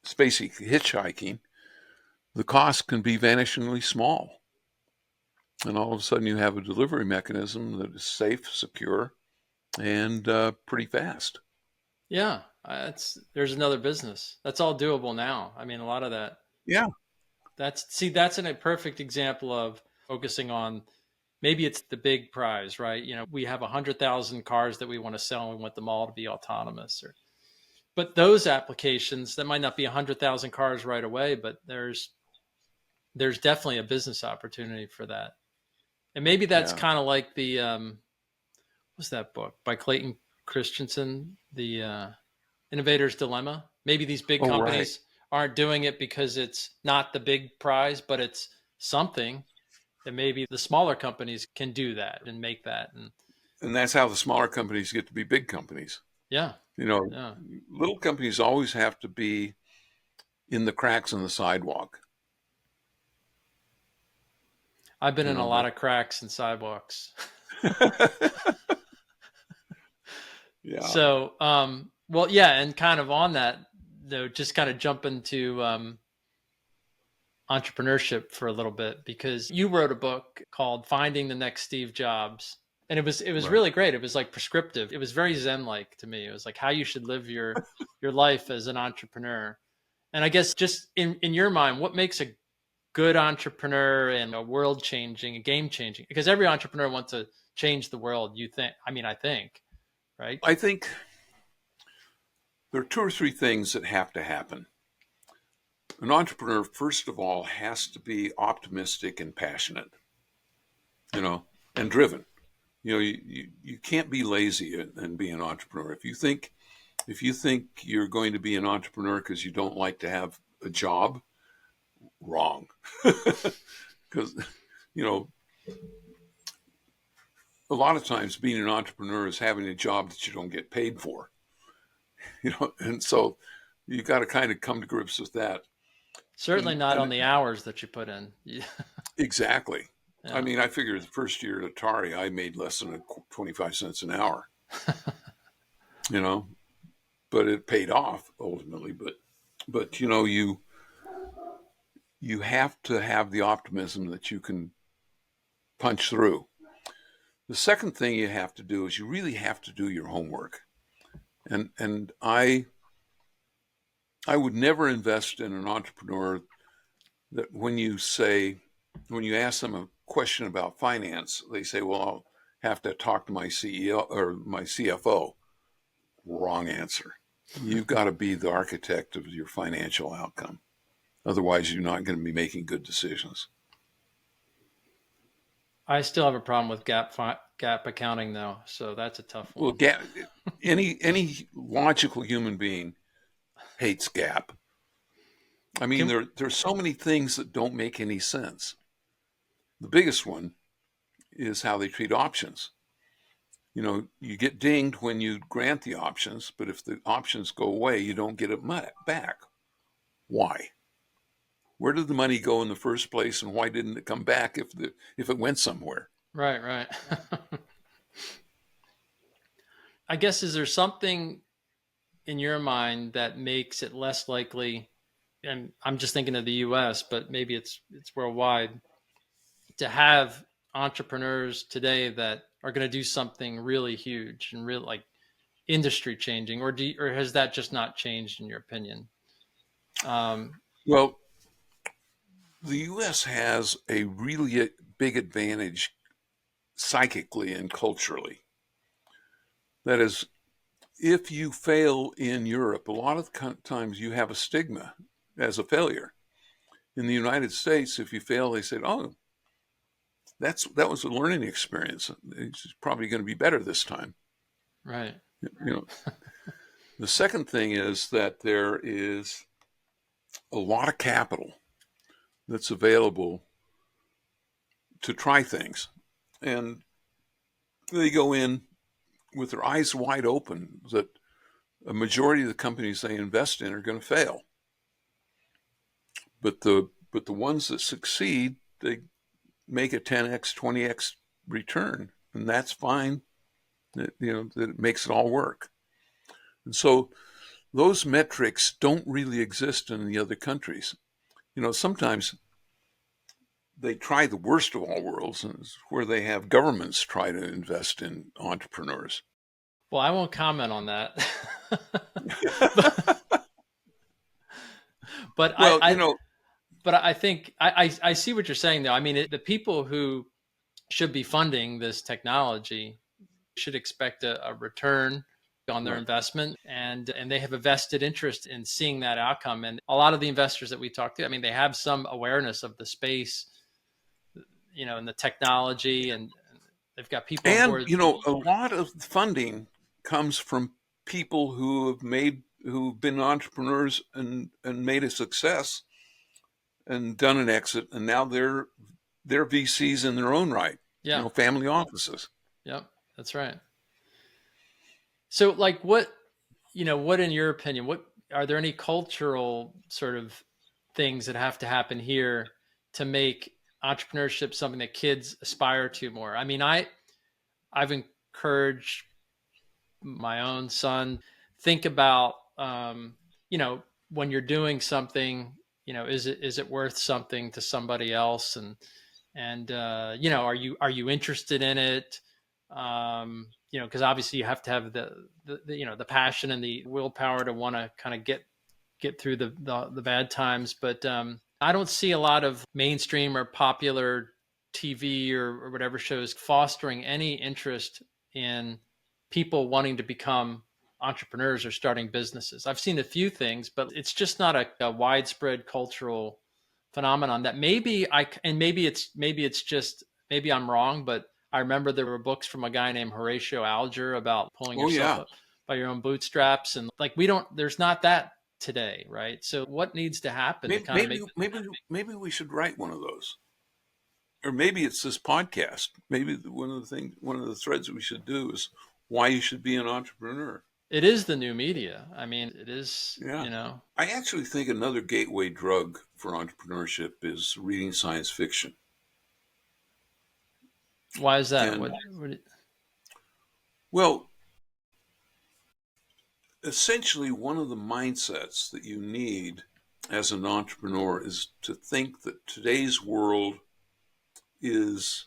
spacey hitchhiking, the cost can be vanishingly small. And all of a sudden you have a delivery mechanism that is safe, secure, and pretty fast. Yeah. There's another business. That's all doable now. I mean, a lot of that. Yeah, That's a perfect example of focusing on maybe it's the big prize, right? We have 100,000 cars that we want to sell and we want them all to be autonomous. But those applications that might not be 100,000 cars right away, but there's definitely a business opportunity for that. And maybe that's yeah. kind of like the what's that book by Clayton Christensen, the Innovator's Dilemma. Maybe these big Oh, right. companies aren't doing it because it's not the big prize, but it's something that maybe the smaller companies can do that and make that. And And that's how the smaller companies get to be big companies. yeah, You know, yeah. little companies always have to be in the cracks in the sidewalk. I've been You in a know, lot of cracks and sidewalks. yeah. So, well, yeah, and kind of on that, though, just kind of jump into entrepreneurship for a little bit because you wrote a book called Finding the Next Steve Jobs. And it was Right. really great. It was like prescriptive. It was very Zen like to me. It was like how you should live your life as an entrepreneur. And I guess just in your mind, what makes a good entrepreneur and a world changing, a game changing? Because every entrepreneur wants to change the world, you think. I mean, I think, right? I think there are two or three things that have to happen. An entrepreneur, first of all, has to be optimistic and passionate, and driven. You can't be lazy and be an entrepreneur. If you think you're going to be an entrepreneur because you don't like to have a job, wrong. Because you know a lot of times being an entrepreneur is having a job that you don't get paid for. And so you got to kind of come to grips with that. Certainly And not on and the hours that you put in. exactly. I Yeah. mean, I figure the first year at Atari, I made less than 25 cents an hour, you know, but it paid off ultimately. But you have to have the optimism that you can punch through. The second thing you have to do is you really have to do your homework. And I would never invest in an entrepreneur that when you ask them a question about finance, they say, well, I'll have to talk to my CEO or my CFO. Wrong answer. You've got to be the architect of your financial outcome. Otherwise, you're not going to be making good decisions. I still have a problem with gap accounting though, so that's a tough Well, one. any logical human being hates gap. I mean, Can there's so many things that don't make any sense. The biggest one is how they treat options. You get dinged when you grant the options, but if the options go away, you don't get it back. Why? Where did the money go in the first place, and why didn't it come back if it went somewhere? right, right. I guess is there something in your mind that makes it less likely, and I'm just thinking of the US, but maybe it's worldwide, to have entrepreneurs today that are going to do something really huge and real like industry changing, or has that just not changed in your opinion? Um, Well, the U.S. has a really big advantage psychically and culturally. That is, if you fail in Europe, a lot of times you have a stigma as a failure. In the United States, if you fail, they say, "Oh, that was a learning experience. It's probably going to be better this time." right. You know. The second thing is that there is a lot of capital that's available to try things, and they go in with their eyes wide open that a majority of the companies they invest in are going to fail. But the ones that succeed, they make a 10x, 20x return, and that's fine. That it makes it all work. And so those metrics don't really exist in the other countries. Sometimes they try the worst of all worlds, and it's where they have governments try to invest in entrepreneurs. Well, I won't comment on that. but, but I, Well, I but I think I see what you're saying though. I mean, the people who should be funding this technology should expect a return on their right. investment, and they have a vested interest in seeing that outcome. And a lot of the investors that we talk to, I mean, they have some awareness of the space, and the technology, and they've got people on And board. a lot of funding comes from people who've been entrepreneurs and made a success and done an exit, and now they're VCs in their own right. Yeah, Family offices. yep, that's right. So, like, what in your opinion, what are there any cultural sort of things that have to happen here to make entrepreneurship something that kids aspire to more? I mean, I've encouraged my own son think about when you're doing something, is it worth something to somebody else, and are you interested in it? Because obviously you have to have the passion and the willpower to want to kind of get through the bad times. But I don't see a lot of mainstream or popular TV or whatever shows fostering any interest in people wanting to become entrepreneurs or starting businesses. I've seen a few things, but it's just not a widespread cultural phenomenon that maybe I'm wrong, but I remember there were books from a guy named Horatio Alger about pulling Oh yourself yeah. up by your own bootstraps, and like there's not that today, right? So what needs to happen to Maybe kind of maybe make maybe, maybe we should write one of those, or maybe it's this podcast. Maybe one of the threads we should do is why you should be an entrepreneur. it is the new media. I mean, it is, Yeah. I actually think another gateway drug for entrepreneurship is reading science fiction. Why is that? And What well, essentially, one of the mindsets that you need as an entrepreneur is to think that today's world is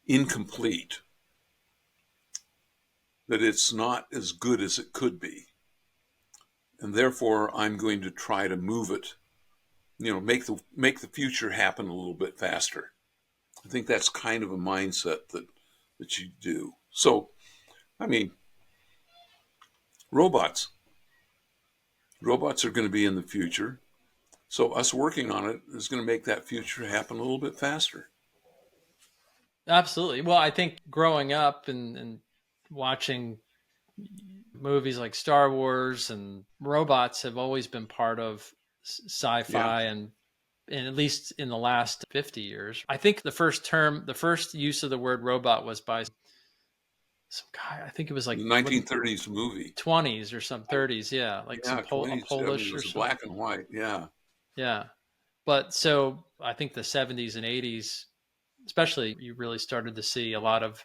incomplete, that it's not as good as it could be. And therefore, I'm going to try to move it, make the future happen a little bit faster. I think that's kind of a mindset that you do. So, I mean, robots. Robots are going to be in the future. So us working on it is going to make that future happen a little bit faster. Absolutely. Well, I think growing up and watching movies like Star Wars and robots have always been part of Yeah. sci-fi and at least in the last 50 years. I think the first use of the word robot was by some guy, I think it was like The what 1930s movie. 20s or some 30s, yeah, like Yeah, A 20s. It Polish or was something. black and white. Yeah. Yeah. But so I think the 70s and 80s, especially, you really started to see a lot of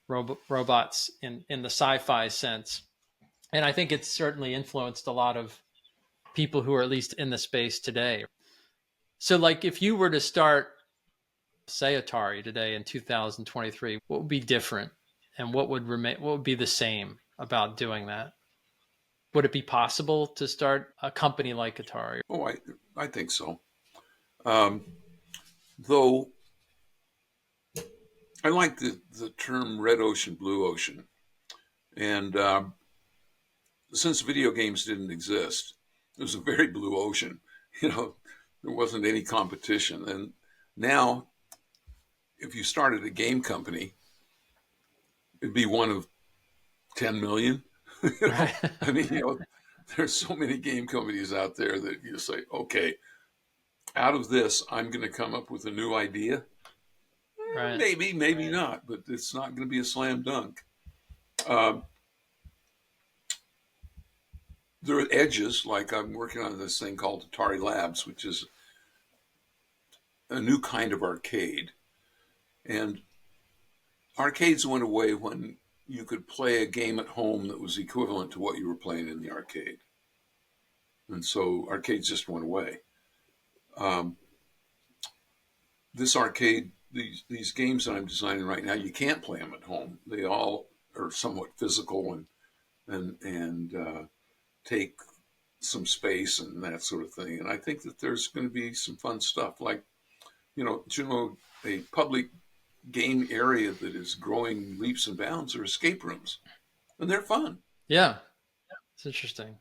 robots in the sci-fi sense. And I think it's certainly influenced a lot of people who are at least in the space today. So like if you were to start say Atari today in 2023, what would be different and what would be the same about doing that? Would it be possible to start a company like Atari? Oh, I think so. Um, though I like the term red ocean, blue ocean. And since video games didn't exist, it was a very blue ocean. You know, there wasn't any competition. And now, if you started a game company, it'd be one of 10 million. Right. I mean, there's so many game companies out there that you say, okay, out of this, I'm going to come up with a new idea. Right. Maybe, maybe not, but it's not going to be a slam dunk. Um, there are edges, like I'm working on this thing called Atari Labs, which is a new kind of arcade. And arcades went away when you could play a game at home that was equivalent to what you were playing in the arcade. And so arcades just went away. Um, this arcade, these games that I'm designing right now, you can't play them at home. They all are somewhat physical and take some space and that sort of thing. And I think that there's going to be some fun stuff, like a public game area that is growing leaps and bounds are escape rooms, and they're fun. Yeah. It's interesting.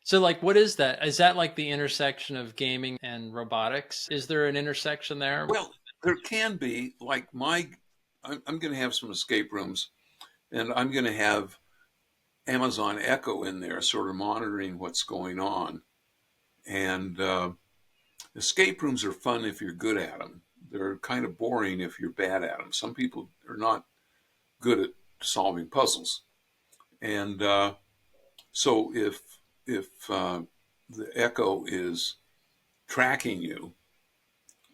So like what is that? Is that like the intersection of gaming and robotics? Is there an intersection there? Well, there can be like I'm going to have some escape rooms, and I'm going to have Amazon Echo in there, sort of monitoring what's going on. And escape rooms are fun if you're good at them. They're kind of boring if you're bad at them. Some people are not good at solving puzzles, and so if the Echo is tracking you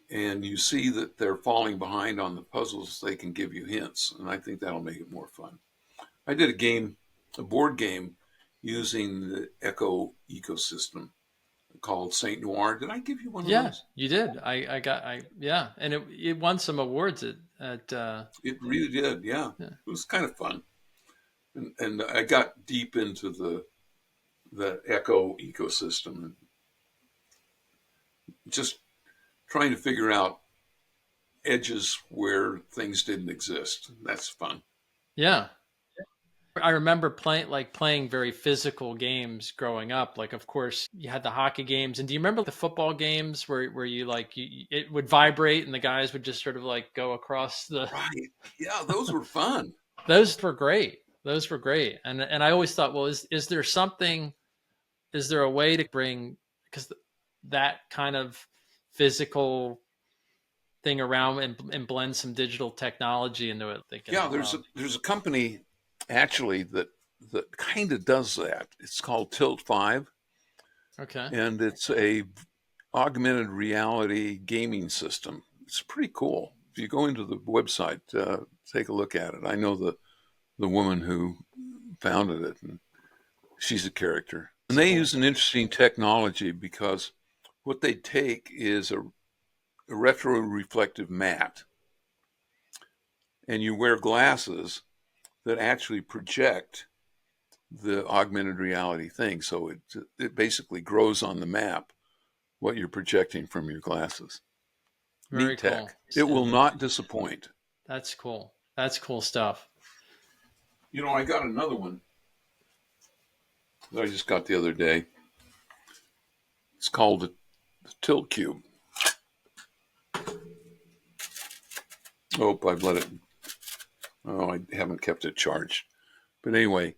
and you see that they're falling behind on the puzzles, they can give you hints, and I think that'll make it more fun. I did a board game using the Echo ecosystem called Saint Noir. Did I give you one of Yeah, those? you did. Yeah, and it won some awards at It really did. Yeah, yeah. it was kind of fun, and I got deep into the Echo ecosystem and just trying to figure out edges where things didn't exist. That's fun. Yeah. I remember playing very physical games growing up. Like, of course, you had the hockey games, and do you remember the football games where you like it would vibrate and the guys would just sort of like go across the. Right. Yeah, those were fun. Those were great. Those were great, and I always thought, well, is there something? Is there a way to bring because that kind of physical thing around and blend some digital technology into it? Yeah, Thinking, there's a company actually that kind of does that. It's called Tilt 5, okay, and it's a augmented reality gaming system. It's pretty cool. if you go into the website, take a look at it. I know the woman who founded it, and she's a character. And they use an interesting technology because what they take is a retro-reflective mat, and you wear glasses that actually project the augmented reality thing. So it basically grows on the map what you're projecting from your glasses. Very Neat cool. tech. It will not disappoint. That's cool. That's cool stuff. I got another one that I just got the other day. It's called the Tilt Cube. Oh, I've let it. Oh, I haven't kept it charged. But anyway,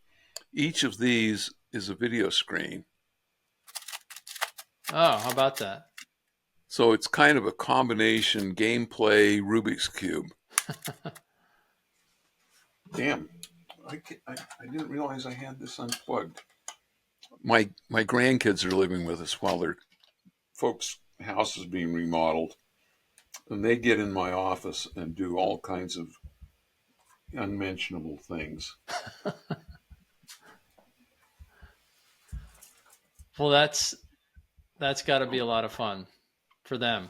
each of these is a video screen. Oh, how about that? So it's kind of a combination gameplay Rubik's Cube. Damn, I didn't realize I had this unplugged. My grandkids are living with us while their folks' house is being remodeled. And they get in my office and do all kinds of unmentionable things. Well, that's got to be a lot of fun for them.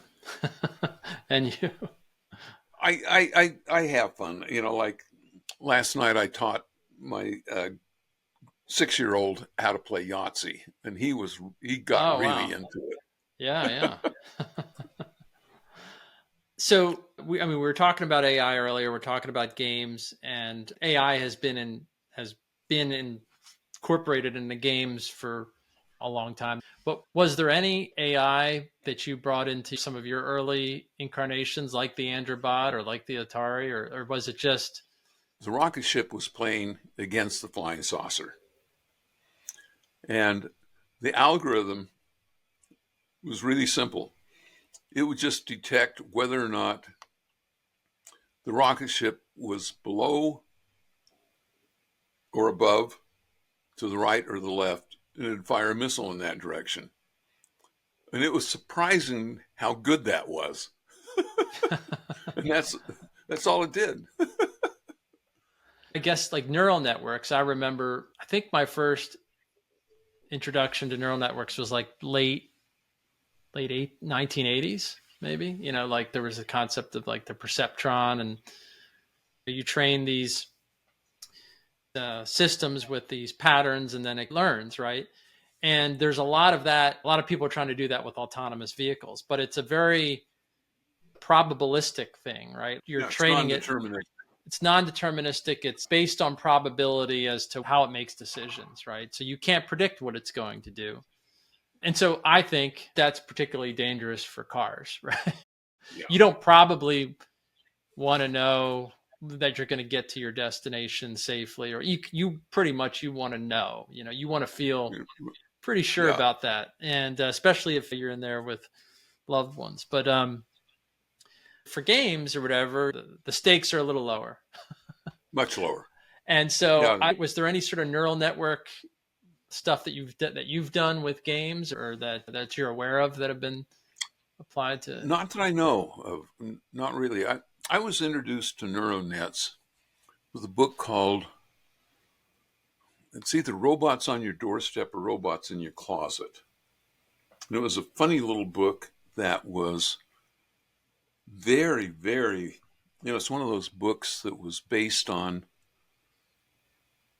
And you. I have fun. Like last night I taught my 6-year-old how to play Yahtzee, and he got Oh, really wow. into it. Yeah. So we were talking about AI earlier. We're talking about games, and AI has been incorporated in the games for a long time. But was there any AI that you brought into some of your early incarnations, like the Androbot or like the Atari, or was it just? The rocket ship was playing against the flying saucer, and the algorithm was really simple. It would just detect whether or not the rocket ship was below or above, to the right or the left, and it'd fire a missile in that direction. And it was surprising how good that was. And that's all it did. I guess like neural networks. I remember. I think my first introduction to neural networks was like late 1980s, maybe. Like there was a concept of like the perceptron, and you train these systems with these patterns, and then it learns, right? And there's a lot of that. A lot of people are trying to do that with autonomous vehicles, but it's a very probabilistic thing, right? You're Yeah, it's training it. non-deterministic. It's non-deterministic. It's based on probability as to how it makes decisions, right? So you can't predict what it's going to do. And so I think that's particularly dangerous for cars, right? Yeah. You don't probably want to know that you're going to get to your destination safely, or you pretty much, you want to know, you want to feel pretty sure about that. And especially if you're in there with loved ones. But for games or whatever, the stakes are a little lower. Much lower. And so Yeah. was there any sort of neural network stuff that you've done with games, or that you're aware of, that have been applied to? Not that I know of. Not really. I was introduced to neural nets with a book called, it's either Robots on Your Doorstep or Robots in Your Closet. And it was a funny little book that was very, very, it's one of those books that was based on,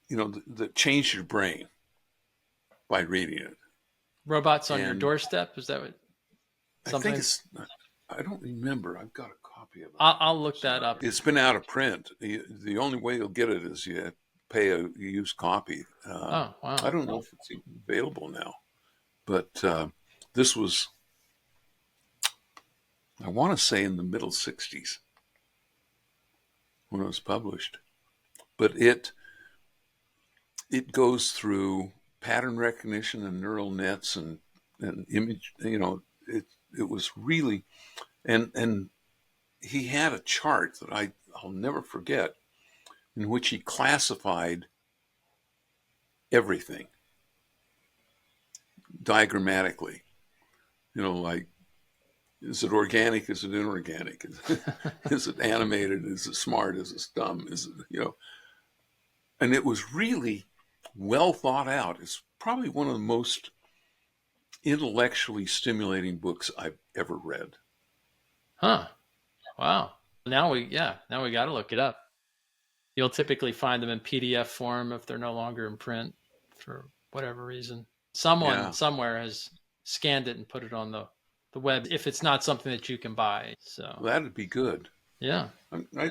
that changed your brain by reading it. Robots on Your Doorstep? Is that what? Something? I think it's, I don't remember. I've got a copy of it. I'll look that up. It's been out of print. The only way you'll get it is you pay a used copy. Oh, wow. I don't know if it's even available now, but this was, I want to say, in the middle 60s when it was published. But it goes through pattern recognition and neural nets and image. It was really, and he had a chart that I'll never forget, in which he classified everything diagrammatically. Like Is it organic? Is it inorganic? Is it animated? Is it smart? Is it dumb? Is it, and it was really well thought out. It's probably one of the most intellectually stimulating books I've ever read. Huh. Wow. Now we got to look it up. You'll typically find them in PDF form if they're no longer in print for whatever reason. Someone Yeah, somewhere has scanned it and put it on the web if it's not something that you can buy. So, that'd be good. yeah. I,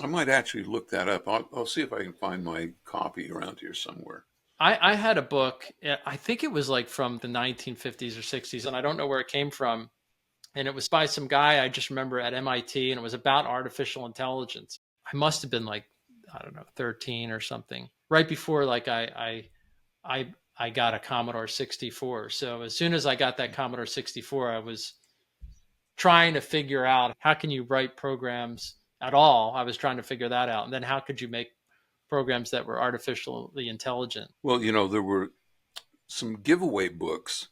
I might actually look that up. I'll see if I can find my copy around here somewhere. I had a book, I think it was like from the 1950s or 60s, and I don't know where it came from. And it was by some guy I just remember at MIT, and it was about artificial intelligence. I must have been like, I don't know, 13 or something, right before like I got a Commodore 64. So as soon as I got that Commodore 64, I was trying to figure out how can you write programs at all. I was trying to figure that out. And then how could you make programs that were artificially intelligent? Well, there were some giveaway books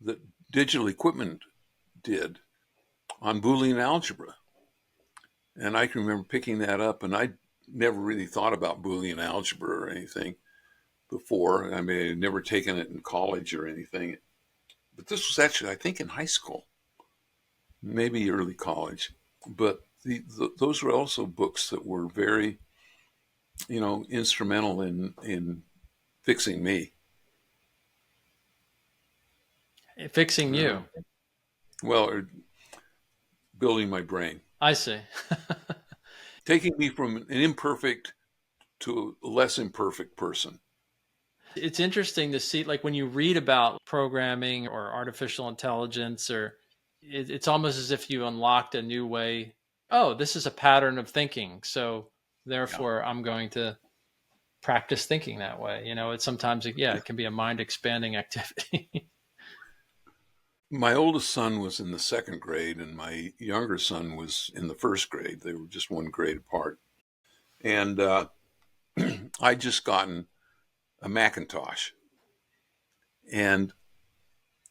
that Digital Equipment did on Boolean algebra. And I can remember picking that up, and I never really thought about Boolean algebra or anything before. I mean, I'd never taken it in college or anything. But this was actually, I think, in high school, maybe early college. But those were also books that were very, instrumental in fixing me. Fixing Uh, you. well, or building my brain, I see. taking me from an imperfect to a less imperfect person. It's interesting to see, like when you read about programming or artificial intelligence, or it's almost as if you unlocked a new way. Oh, this is a pattern of thinking. So Yeah. therefore, I'm going to practice thinking that way. It's sometimes, yeah, it can be a mind expanding activity. My oldest son was in the second grade, and my younger son was in the first grade. They were just one grade apart. And I'd just gotten a Macintosh, and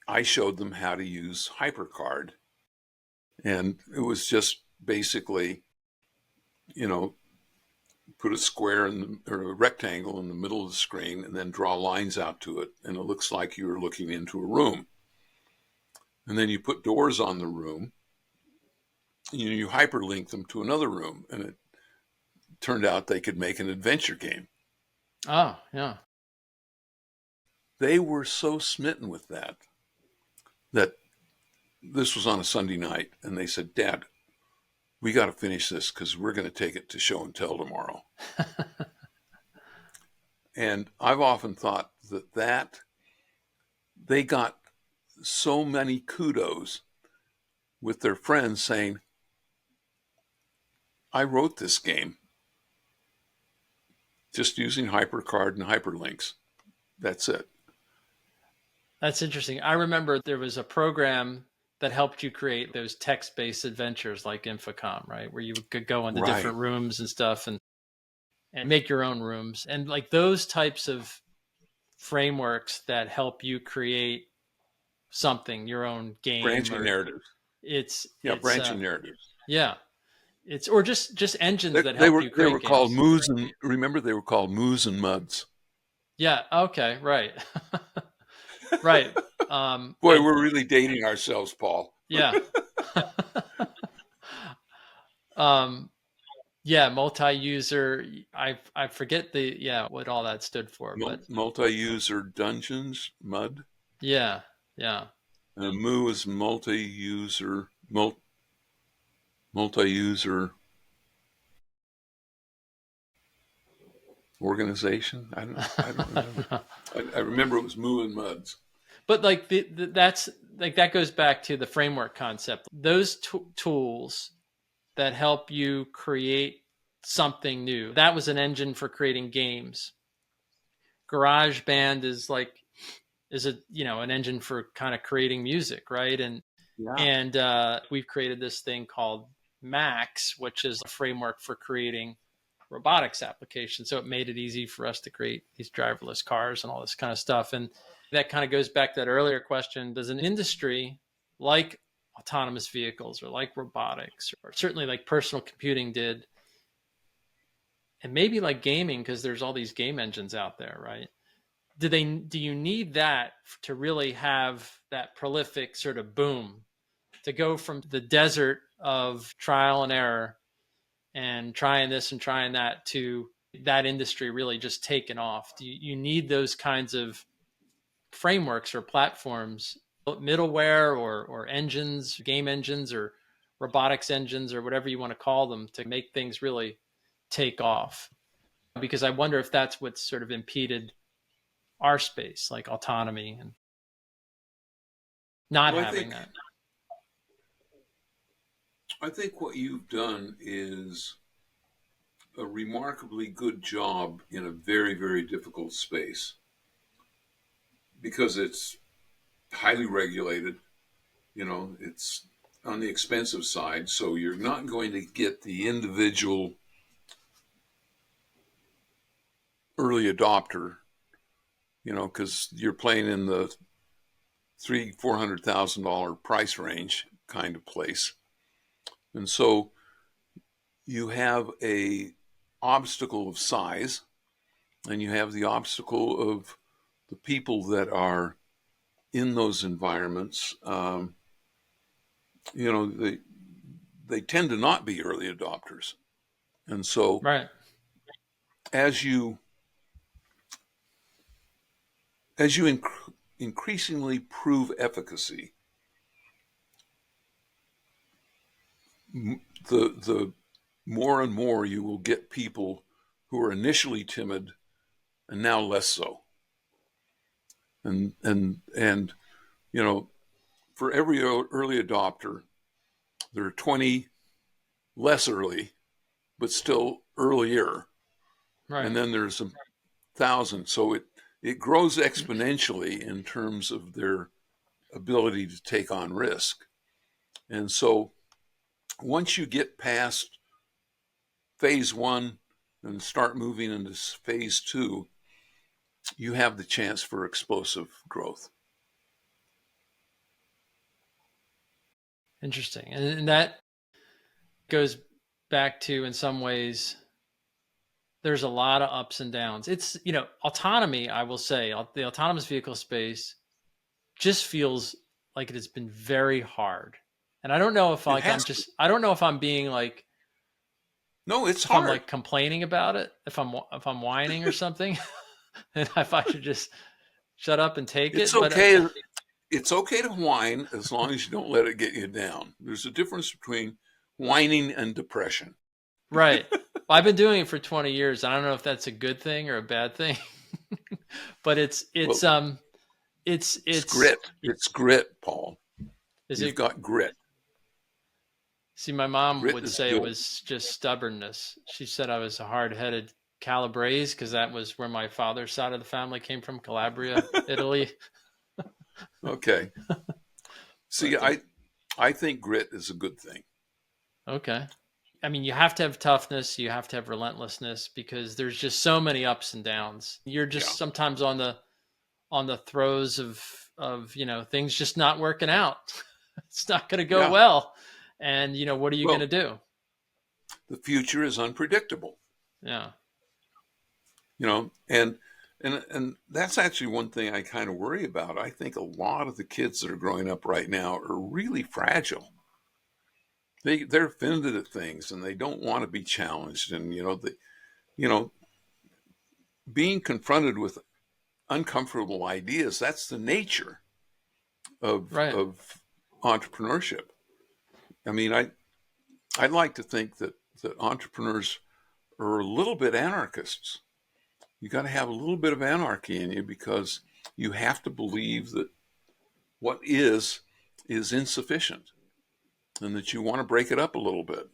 I showed them how to use HyperCard. And it was just basically, you know, put a square or a rectangle in the middle of the screen and then draw lines out to it. And it looks like you're looking into a room. And then you put doors on the room. You hyperlink them to another room. And it turned out they could make an adventure game. Oh, yeah. They were so smitten with that this was on a Sunday night. And they said, Dad, we got to finish this because we're going to take it to show and tell tomorrow. And I've often thought that they got so many kudos with their friends saying, I wrote this game just using HyperCard and hyperlinks. That's it. That's interesting. I remember there was a program that helped you create those text-based adventures like Infocom, right? Where you could go into Right. different rooms and stuff and make your own rooms. And like those types of frameworks that help you create something, your own game, Branching or narratives. it's Yeah, it's branching narratives. yeah, it's or just engines They, that they help were you they create were called games. moos and remember they were called moos and muds. Yeah, okay, right. Right. Boy, I we're really dating ourselves, Paul. Yeah. um yeah, multi-user. I forget what all that stood for, but Multi-user dungeons, mud. yeah, yeah. And a moo is multi-user organization. I don't remember. I remember it was moo and muds. But like that's like that goes back to the framework concept. Those tools that help you create something new. That was an engine for creating games. GarageBand is an engine for kind of creating music, right? Yeah. And we've created this thing called Max, which is a framework for creating robotics applications. So it made it easy for us to create these driverless cars and all this kind of stuff. And that kind of goes back to that earlier question. Does an industry like autonomous vehicles or like robotics or certainly like personal computing did, and maybe like gaming, because there's all these game engines out there, right? Do you need that to really have that prolific sort of boom, to go from the desert of trial and error and trying this and trying that to that industry really just taking off? You need those kinds of frameworks or platforms, middleware or engines, game engines or robotics engines or whatever you want to call them, to make things really take off? Because I wonder if that's what's sort of impeded our space, like autonomy and not Well, having that. I think what you've done is a remarkably good job in a very, very difficult space because it's highly regulated. It's on the expensive side, so you're not going to get the individual early adopter, because you're playing in the $400,000 price range kind of place. And so you have a obstacle of size, and you have the obstacle of the people that are in those environments. They tend to not be early adopters. And so Right. as you increasingly prove efficacy, the more and more you will get people who are initially timid and now less so. And for every early adopter, there are 20 less early, but still earlier. Right. And then there's 1,000. So it grows exponentially in terms of their ability to take on risk. And so once you get past phase one and start moving into phase two, you have the chance for explosive growth. Interesting. And that goes back to, in some ways, there's a lot of ups and downs. It's, autonomy, I will say, the autonomous vehicle space just feels like it has been very hard. And I don't know if I don't know if I'm being like, no, it's if I'm hard. like complaining about it, if I'm whining or something, and if I should just shut up and take It's it. But okay. It's okay to whine as long as you don't let it get you down. There's a difference between whining and depression. right. Well, I've been doing it for 20 years. I don't know if that's a good thing or a bad thing, but it's Well, it's grit. It's grit, Paul. is You've it? got grit. See, my mom Grit would is say it good. was just stubbornness. She said I was a hard-headed Calabrese because that was where my father's side of the family came from, Calabria, Italy. Okay. See, But I think grit is a good thing. okay. I mean, you have to have toughness, you have to have relentlessness, because there's just so many ups and downs. You're Yeah. just sometimes on the throes of things just not working out. It's not going to go Yeah. well, and what are you going Well, to do? the future is unpredictable, Yeah. and that's actually one thing I kind of worry about. I think a lot of the kids that are growing up right now are really fragile. They're offended at things and they don't want to be challenged. And you know, being confronted with uncomfortable ideas, that's the nature Right. of entrepreneurship. I mean, I'd like to think that entrepreneurs are a little bit anarchists. You got to have a little bit of anarchy in you because you have to believe that what is insufficient and that you want to break it up a little bit.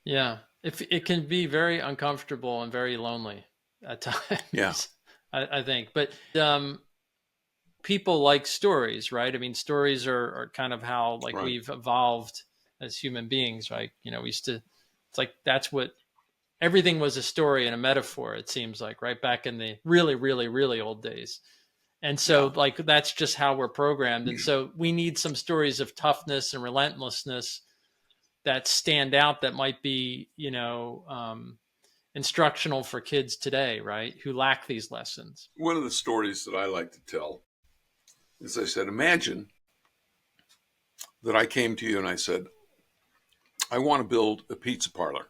Yeah. If it can be very uncomfortable and very lonely at Yeah, times, I think. But people like stories, right? I mean, stories are kind of how like right. we've evolved as human beings, right? We used to, it's like that's what everything was, a story and a metaphor, it seems like, right? Back in the really, really, really old days. And so, Yeah. like, that's just how we're programmed. And so, we need some stories of toughness and relentlessness that stand out that might be, instructional for kids today, right? Who lack these lessons. One of the stories that I like to tell is I said, imagine that I came to you and I said, I want to build a pizza parlor.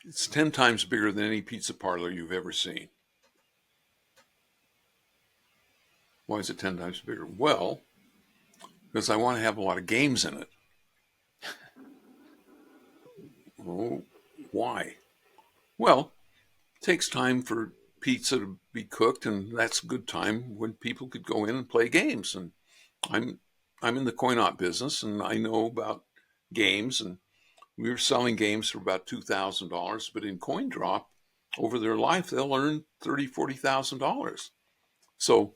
It's 10 times bigger than any pizza parlor you've ever seen. Why is it 10 times bigger? Well, because I want to have a lot of games in it. Oh, why? Well, it takes time for pizza to be cooked, and that's a good time when people could go in and play games. And I'm I'm in the coin op business, and I know about games, and we were selling games for about $2,000, but in coin drop, over their life, they'll earn $30,000, $40,000. So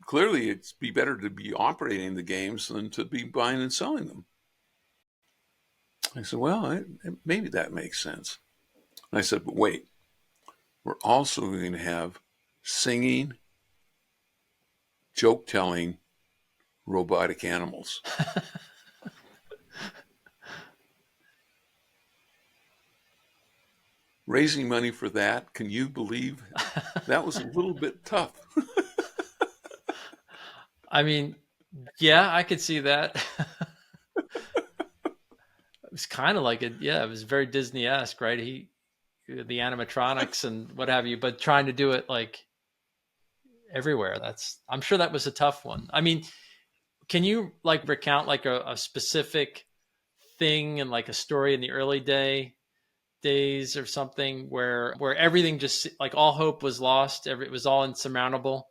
clearly, it'd be better to be operating the games than to be buying and selling them. I said, well, maybe that makes sense. And I said, but wait, we're also going to have singing, joke telling, robotic animals. Raising money for that, can you believe that was a little bit tough? I mean, yeah, I could see that. It was kind of like it was very Disney-esque, right? The animatronics and what have you, but trying to do it like everywhere. I'm sure that was a tough one. I mean, can you like recount like a specific thing and like a story in the early days or something where everything just like all hope was lost, it was all insurmountable,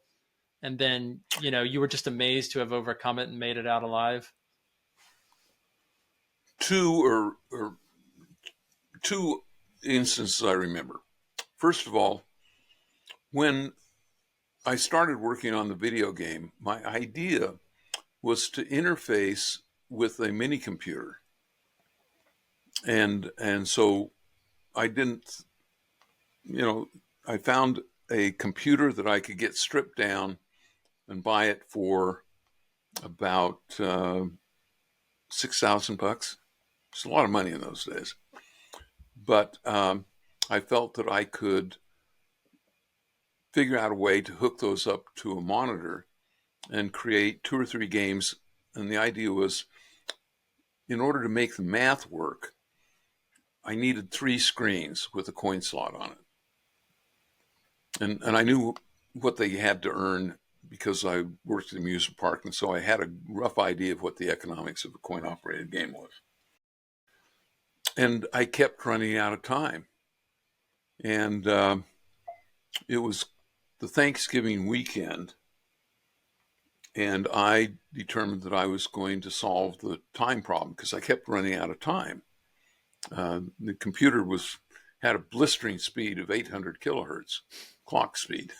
and then you were just amazed to have overcome it and made it out alive? Or two instances I remember. First of all, when I started working on the video game, my idea was to interface with a mini computer. And so I didn't, I found a computer that I could get stripped down and buy it for about $6,000. It's a lot of money in those days. But I felt that I could figure out a way to hook those up to a monitor and create 2 or 3 games. And the idea was, in order to make the math work, I needed 3 screens with a coin slot on it. And I knew what they had to earn because I worked at the amusement park. And so I had a rough idea of what the economics of a coin operated game was. And I kept running out of time. And it was the Thanksgiving weekend. And I determined that I was going to solve the time problem because I kept running out of time. The computer had a blistering speed of 800 kilohertz clock speed.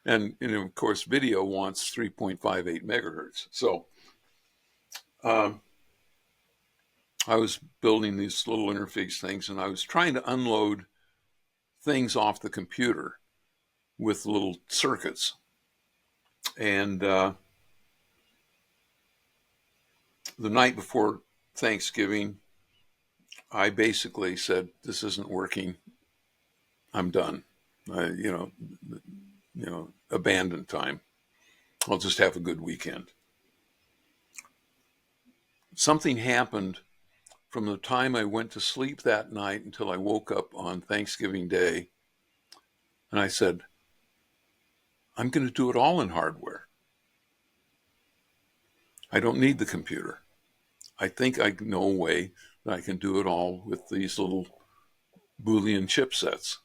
And of course, video wants 3.58 megahertz. So I was building these little interface things, and I was trying to unload things off the computer with little circuits. And the night before Thanksgiving, I basically said, this isn't working. I'm done. Abandon time. I'll just have a good weekend. Something happened from the time I went to sleep that night until I woke up on Thanksgiving Day. And I said, I'm going to do it all in hardware. I don't need the computer. I think I know a way that I can do it all with these little Boolean chipsets.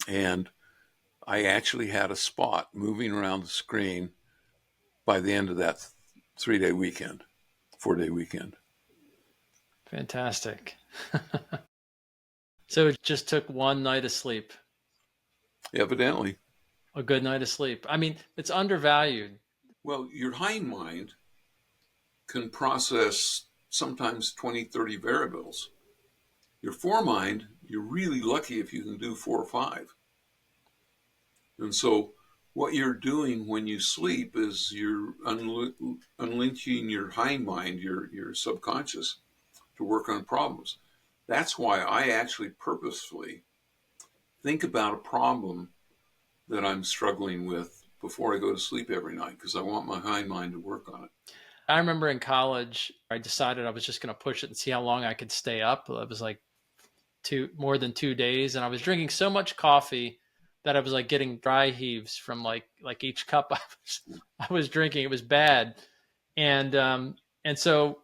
And I actually had a spot moving around the screen by the end of that 4-day weekend. Fantastic. So it just took one night of sleep. Evidently. A good night of sleep. I mean, it's undervalued. Well, your hind mind can process sometimes 20, 30 variables. Your foremind You're really lucky if you can do 4 or 5. And so what you're doing when you sleep is you're unlinking your hind mind, your subconscious, to work on problems. That's why I actually purposefully think about a problem that I'm struggling with before I go to sleep every night, because I want my hind mind to work on it. I remember in college, I decided I was just going to push it and see how long I could stay up. It was like more than 2 days, and I was drinking so much coffee that I was like getting dry heaves from like each cup I was drinking. It was bad, and so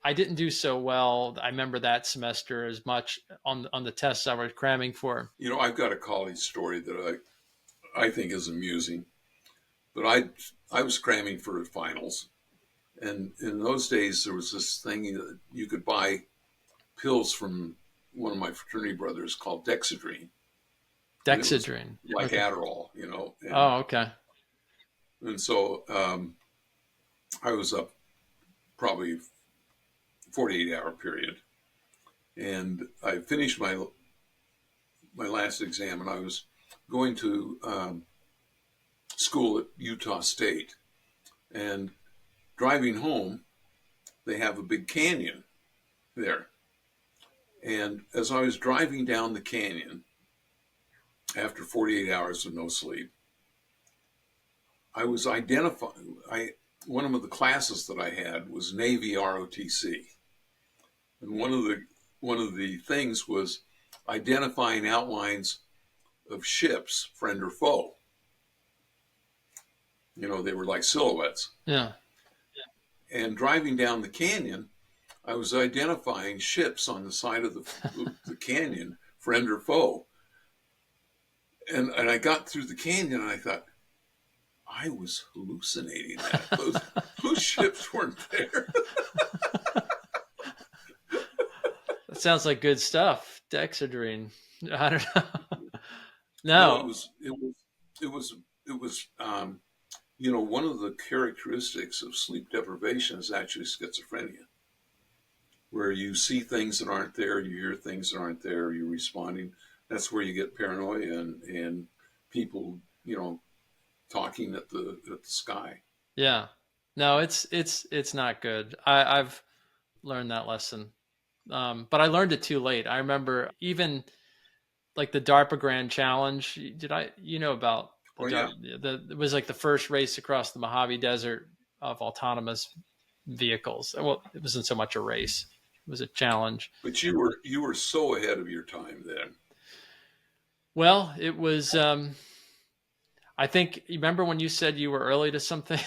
I didn't do so well. I remember that semester as much on the tests I was cramming for. I've got a college story that I think is amusing, but I was cramming for finals, and in those days there was this thing that you could buy pills from one of my fraternity brothers called Dexedrine, and it was Dexedrine. like Okay. Adderall, Oh, okay. and so I was up probably 48-hour period, and I finished my last exam, and I was going to school at Utah State, and driving home, they have a big canyon there. And as I was driving down the canyon after 48 hours of no sleep, I was identifying. One of the classes that I had was Navy ROTC, and one of the things was identifying outlines of ships, friend or foe. They were like silhouettes. Yeah. And driving down the canyon, I was identifying ships on the side of the canyon, friend or foe. And I got through the canyon, and I thought, I was hallucinating that. Those ships weren't there. That sounds like good stuff. Dexedrine. I don't know. No, it No. was it was it was it was one of the characteristics of sleep deprivation is actually schizophrenia, where you see things that aren't there, you hear things that aren't there, you're responding. That's where you get paranoia and people, talking at the sky. Yeah. No, it's not good. I've learned that lesson. But I learned it too late. I remember even like the DARPA Grand Challenge. You know about the Oh yeah, DARPA? It was like the first race across the Mojave Desert of autonomous vehicles. Well, it wasn't so much a race; it was a challenge. but you were so ahead of your time then. Well, it was. I think you remember when you said you were early to something,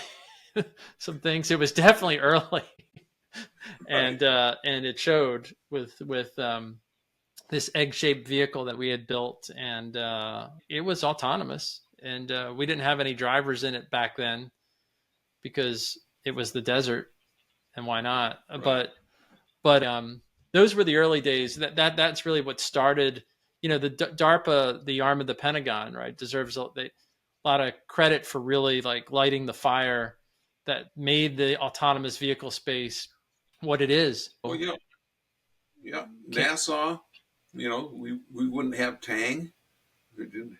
some things. It was definitely early, Right. and it showed with this egg-shaped vehicle that we had built, and it was autonomous, and we didn't have any drivers in it back then because it was the desert, and why not? Right. But those were the early days. That's really what started. The DARPA, the arm of the Pentagon, right, deserves a lot of credit for really like lighting the fire that made the autonomous vehicle space what it is. Oh yeah, yeah. Can NASA, we wouldn't have Tang. We didn't.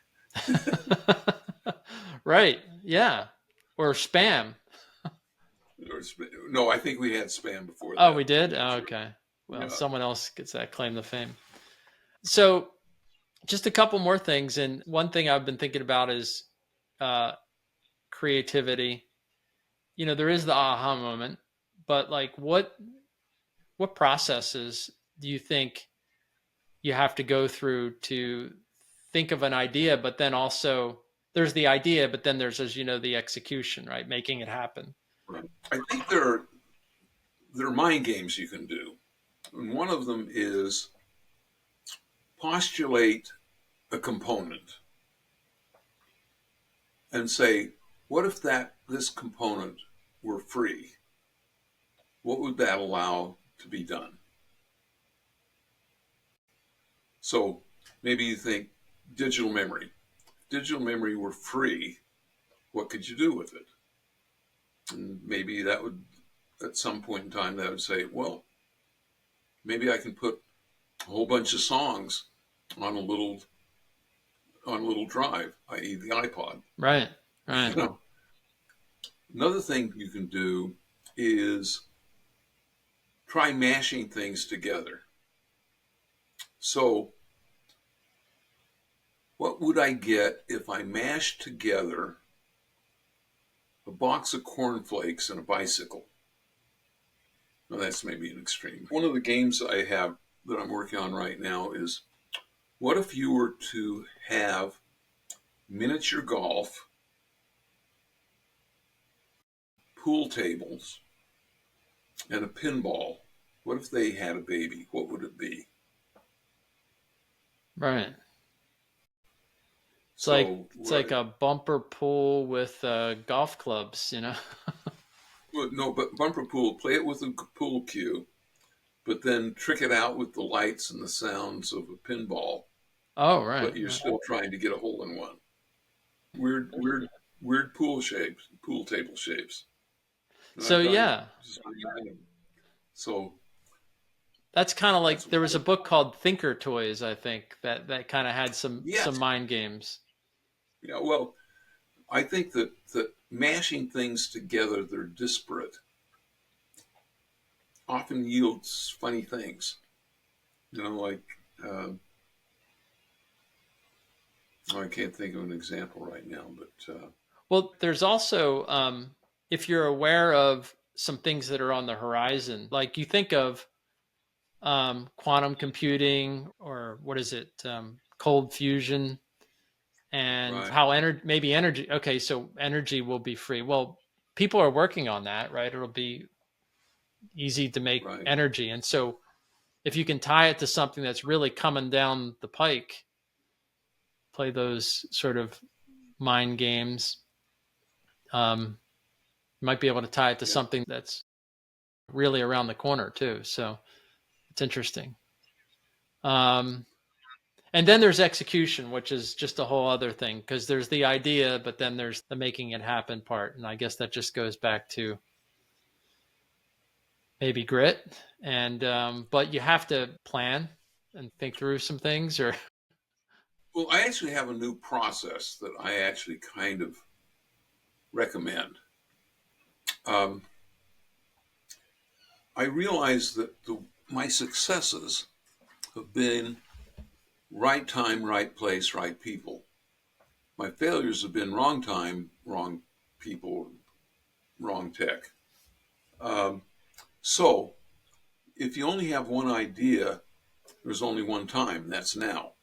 right? Yeah, or spam. No, I think we had Spam before Oh, that. we did. I'm not Oh, sure. okay. Well, Yeah. someone else gets that claim to fame. So, just a couple more things, and one thing I've been thinking about is uh, creativity. There is the aha moment, but like, what processes do you think you have to go through to think of an idea, but then also there's the idea, but then there's, as you know, the execution, right? Making it happen. Right. I think there are mind games you can do, and one of them is postulate a component and say, what if this component were free? What would that allow to be done? So maybe you think digital memory. If digital memory were free, what could you do with it? And maybe that would, at some point in time, that would say, well, maybe I can put a whole bunch of songs on a little drive, i.e., the iPod. Right. Right. You know, another thing you can do is try mashing things together. So, what would I get if I mashed together a box of cornflakes and a bicycle? Now, that's maybe an extreme. One of the games I have that I'm working on right now is, what if you were to have miniature golf, pool tables, and a pinball? What if they had a baby? What would it be? Right. So, It's like a bumper pool with golf clubs, you know. well, no, but bumper pool, play it with a pool cue, but then trick it out with the lights and the sounds of a pinball, Oh, right. but you're Right. still trying to get a hole in one. Weird, weird, weird pool shapes, pool table shapes. And So I've got yeah, just so that's kind of that's like there was a one. book called Thinker Toys, I think, that kind of had some Yes, mind games. yeah. Well, I think that mashing things together that are disparate often yields funny things. You know, like I can't think of an example right now, but Well, there's also if you're aware of some things that are on the horizon, like you think of quantum computing or what is it, cold fusion, and right, how energy, maybe energy. Okay, so energy will be free. Well, people are working on that, right? It'll be easy to make right, energy, and so if you can tie it to something that's really coming down the pike, play those sort of mind games. You might be able to tie it to yeah, something that's really around the corner too. So it's interesting. Um, and then there's execution, which is just a whole other thing because there's the idea, but then there's the making it happen part. And I guess that just goes back to maybe grit. And but you have to plan and think through some things. Or Well, I actually have a new process that I actually kind of recommend. Um, I realize that my successes have been right time, right place, right people. My failures have been wrong time, wrong people, wrong tech. Um, so if you only have one idea, there's only one time, and that's now.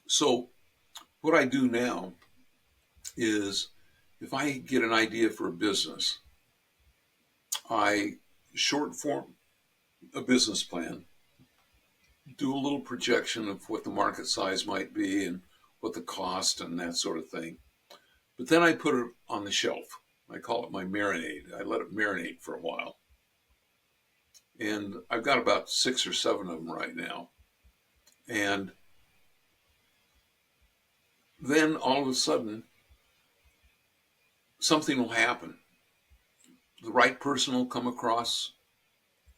So what I do now is if I get an idea for a business, I short form a business plan, do a little projection of what the market size might be and what the cost and that sort of thing. But then I put it on the shelf. I call it my marinade. I let it marinate for a while. And I've got about 6 or 7 of them right now. And then all of a sudden, something will happen. The right person will come across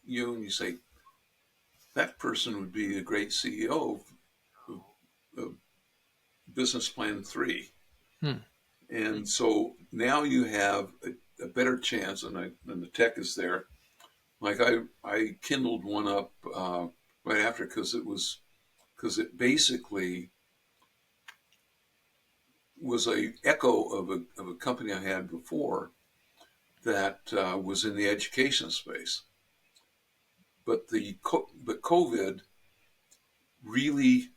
you, and you say, that person would be a great CEO of Business Plan 3. hmm, And so now you have a better chance, and the tech is there. Like I kindled one up right after because it basically was a echo of a company I had before that was in the education space. But COVID really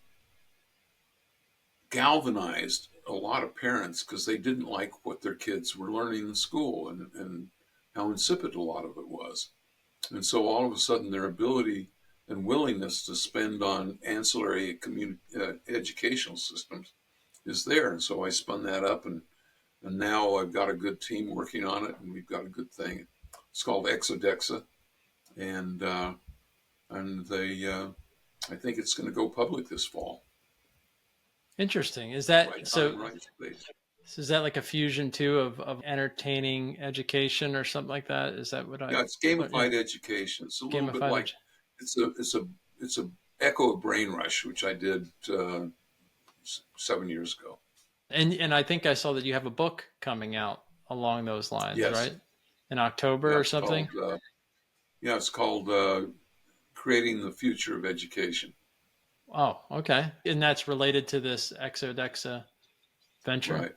galvanized a lot of parents because they didn't like what their kids were learning in school and how insipid a lot of it was. And so all of a sudden their ability and willingness to spend on ancillary educational systems is there. And so I spun that up and now I've got a good team working on it and we've got a good thing. It's called Exodexa and I think it's going to go public this fall. interesting. Is that Right time, so? right space. So is that like a fusion too of entertaining education or something like that? Is that Yeah, it's what? Yeah, gamified education. It's a little bit gamified like education. it's a it's a echo of Brain Rush, which I did 7 years ago. And I think I saw that you have a book coming out along those lines, Yes, right? In October yeah, or something. it's called Creating the Future of Education. Oh, okay. And that's related to this Exodexa venture. Right.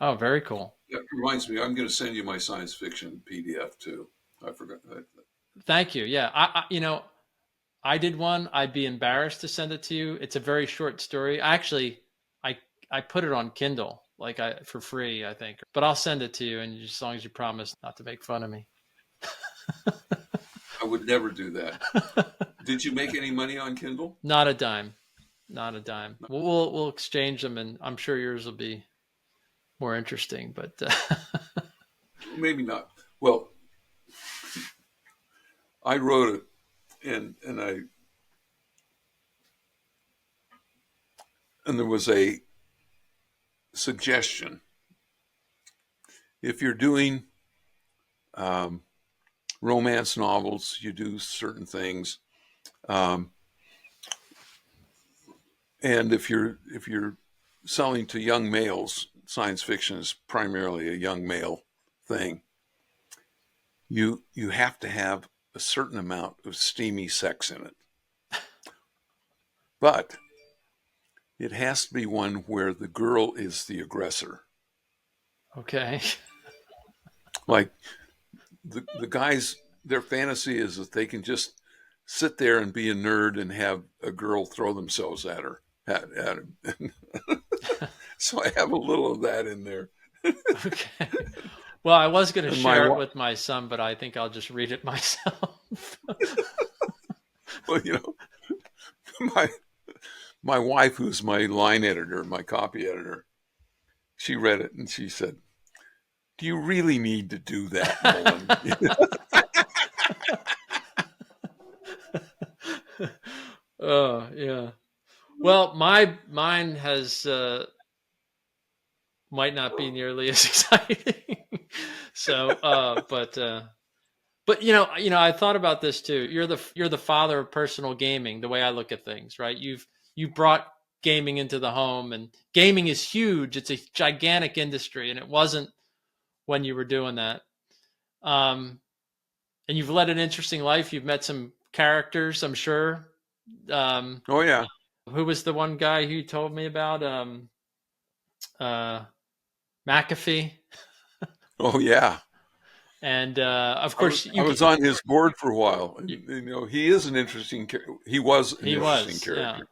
Oh, very cool. That reminds me, I'm going to send you my science fiction PDF too. I forgot that. Thank you. Yeah, I did one. I'd be embarrassed to send it to you. It's a very short story. Actually, I I put it on Kindle like I for free, I think. But I'll send it to you, and as long as you promise not to make fun of me. I would never do that. Did you make any money on Kindle? Not a dime. Not a dime. We'll exchange them, and I'm sure yours will be more interesting. But Maybe not. Well, I wrote it, and there was a suggestion. If you're doing um, romance novels, you do certain things, um, and if you're selling to young males, science fiction is primarily a young male thing. You have to have a certain amount of steamy sex in it, but it has to be one where the girl is the aggressor. okay. Like the guys, their fantasy is that they can just sit there and be a nerd and have a girl throw themselves at him. So I have a little of that in there. Okay. Well, I was going to And my share it with my son, but I think I'll just read it myself. well, my my wife, who's my line editor, my copy editor, she read it and she said, "Do you really need to do that, Nolan?" Oh, yeah. Well, mine has might not be nearly as exciting. So, but I thought about this too. You're the father of personal gaming, the way I look at things, right? You brought gaming into the home, and gaming is huge. It's a gigantic industry, and it wasn't when you were doing that. Um, and you've led an interesting life. You've met some characters, I'm sure. Um, Oh yeah, who was the one guy who told me about? Uh, McAfee, oh yeah. and of I was course I you. was on his board for a while, You and he is an interesting. He was an he interesting was, yeah. character,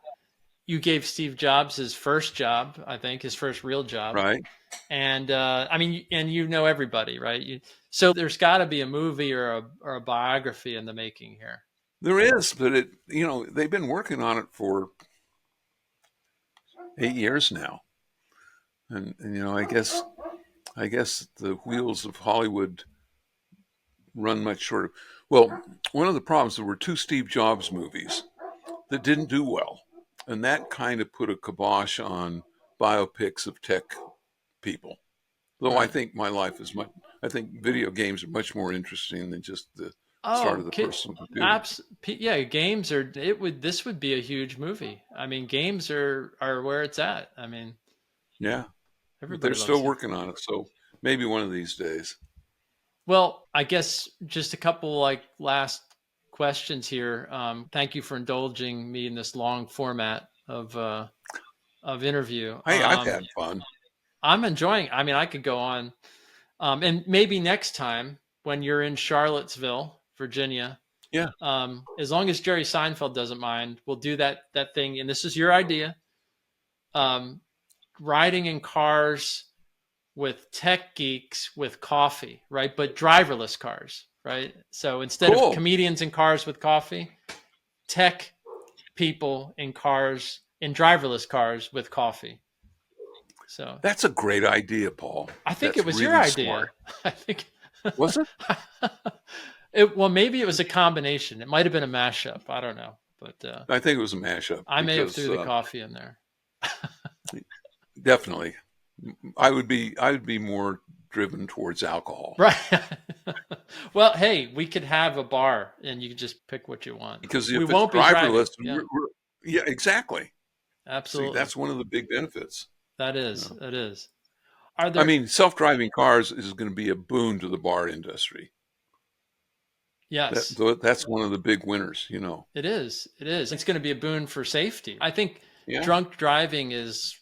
You gave Steve Jobs his first job, I think, his first real job, right? and I mean, and you know everybody, right? So there's got to be a movie or a biography in the making here. There is, but they've been working on it for 8 years now, and I guess the wheels of Hollywood run much shorter. Well, one of the problems, there were two Steve Jobs movies that didn't do well, and that kind of put a kibosh on biopics of tech people. Though I Right. think my life is much, I think video games are much more interesting than just the start Oh, of the personal computer. yeah, games are. This would be a huge movie. I mean, games are where it's at. I mean, Yeah, but they're everybody loves still it. working on it, so maybe one of these days. Well, I guess just a couple like last questions here. Thank you for indulging me in this long format of interview. Hey, I've had fun. I'm enjoying. I mean, I could go on, and maybe next time when you're in Charlottesville, Virginia, Yeah. as long as Jerry Seinfeld doesn't mind, we'll do that thing. And this is your idea: um, riding in cars with tech geeks with coffee, right? But driverless cars, right? So instead of Cool. comedians in cars with coffee, tech people in cars, in driverless cars with coffee. So That's a great idea, Paul. I think it That's was your really smart. idea. I think Was it? well, maybe it was a combination. It might have been a mashup. I don't know, but I think it was a mashup I may have because threw the coffee in there. definitely I would be more driven towards alcohol. Right. Well, hey, we could have a bar and you can just pick what you want. Because We if it's won't be driving. driverless, Yeah, yeah, exactly. See, absolutely. that's one of the big benefits. That is. Yeah. That is. Are I there? mean, self-driving cars is going to be a boon to the bar industry. Yes, That's one of the big winners, you know. it is. It is. It's going to be a boon for safety. I think Yeah. drunk driving is,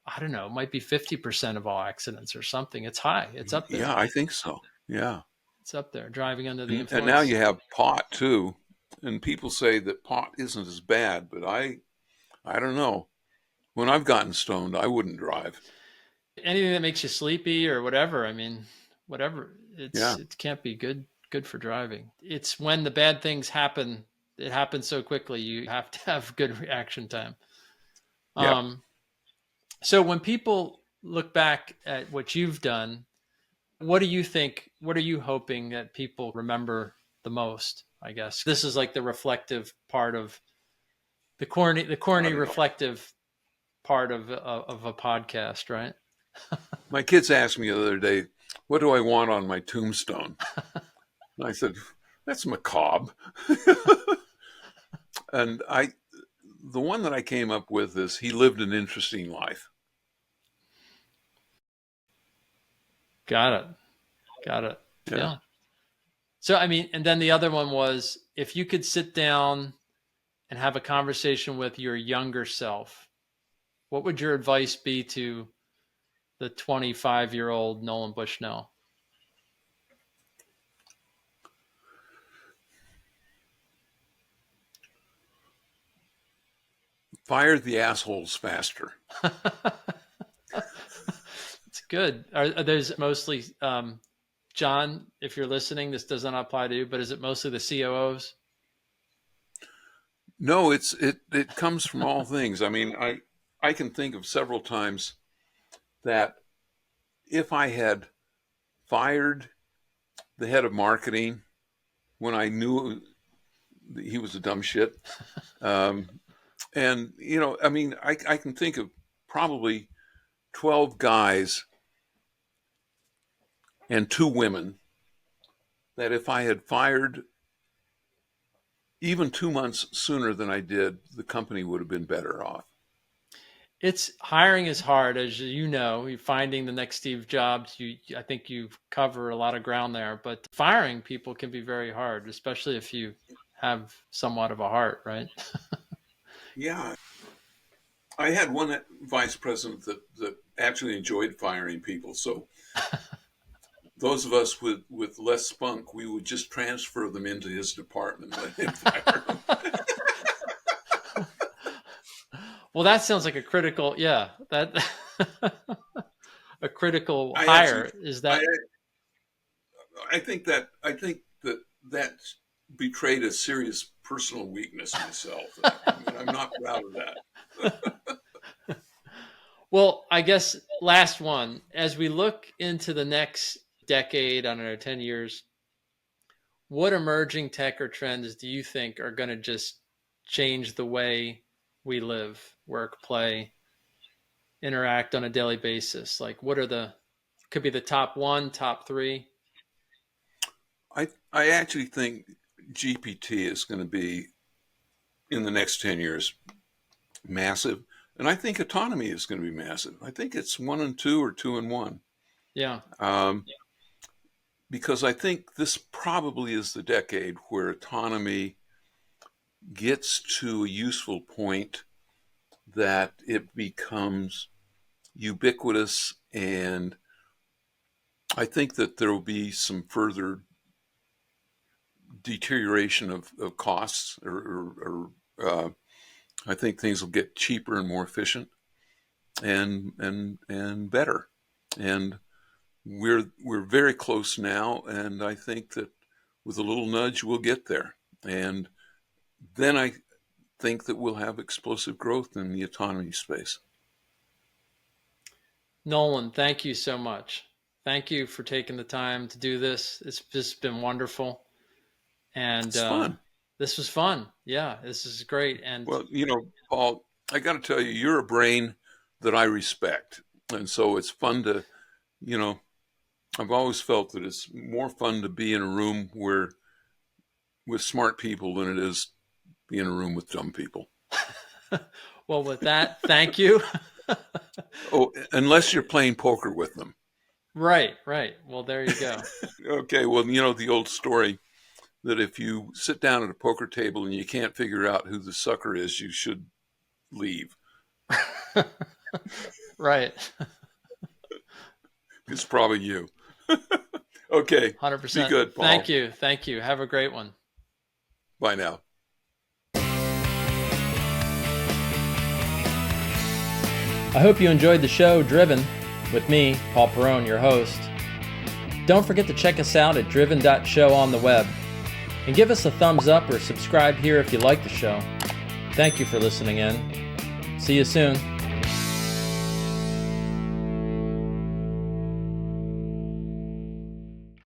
I don't know, might be 50% of all accidents or something. It's high. It's up Yeah, there. I think so. Yeah. It's up there. Driving under the And now influence. you have pot too. And people say that pot isn't as bad, but I don't know. When I've gotten stoned, I wouldn't drive. Anything that makes you sleepy or whatever. I mean, whatever. Yeah. It can't be good for driving. It's when the bad things happen. It happens so quickly. You have to have good reaction time. Yep. Um, so when people look back at what you've done, what do you think? What are you hoping that people remember the most? I guess this is like the reflective part of the I corny don't know. reflective part of a podcast, right? My kids asked me the other day, what do I want on my tombstone? And I said, that's macabre. And the one that I came up with is he lived an interesting life. Got it. Got it. Yeah. Yeah. So I mean, and then the other one was if you could sit down and have a conversation with your younger self, what would your advice be to the 25-year-old Nolan Bushnell? Fire the assholes faster. It's good. Are those mostly John? If you're listening, this does not apply to you, but is it mostly the COOs? No, it comes from all things. I mean, I can think of several times that if I had fired the head of marketing when I knew he was a dumb shit, um, and you know, I mean, I can think of probably 12 guys and 2 women that if I had fired even 2 months sooner than I did, the company would have been better off. It's hiring is hard, as you know. You're finding the next Steve Jobs. I think you cover a lot of ground there, but firing people can be very hard, especially if you have somewhat of a heart, right? Yeah, I had one vice president that actually enjoyed firing people. So those of us with less spunk, we would just transfer them into his department and let him fire them. Well, that sounds like a critical, yeah, that a critical I actually, hire is I, that. I think that betrayed a serious personal weakness myself, and I'm not proud of that. Well, I guess last one, as we look into the next decade, I don't know, 10 years, what emerging tech or trends do you think are going to just change the way we live, work, play, interact on a daily basis? Like, what are could be the top one, top three? I actually think GPT is going to be in the next 10 years massive, and I think autonomy is going to be massive. I think it's 1 and 2 or 2 and 1. Yeah. Um, because I think this probably is the decade where autonomy gets to a useful point that it becomes ubiquitous. And I think that there will be some further deterioration of costs, or I think things will get cheaper and more efficient and better. And we're very close now, and I think that with a little nudge, we'll get there. And then I think that we'll have explosive growth in the autonomy space. Nolan, thank you so much. Thank you for taking the time to do this. It's just been wonderful. And It's fun. this was fun. Yeah, this is great. And Well, you know, Paul, I got to tell you, you're a brain that I respect. And so it's fun to, you know, I've always felt that it's more fun to be in a room with smart people than it is be in a room with dumb people. Well, with that, thank you. Oh, unless you're playing poker with them. Right, right. Well, there you go. Okay, well, the old story that if you sit down at a poker table and you can't figure out who the sucker is, you should leave. Right. It's probably you. Okay, be 100%. good, Thank Paul. you. Thank you. Have a great one. Bye now. I hope you enjoyed the show Driven with me, Paul Perrone, your host. Don't forget to check us out at driven.show on the web and give us a thumbs up or subscribe here if you like the show. Thank you for listening in. See you soon.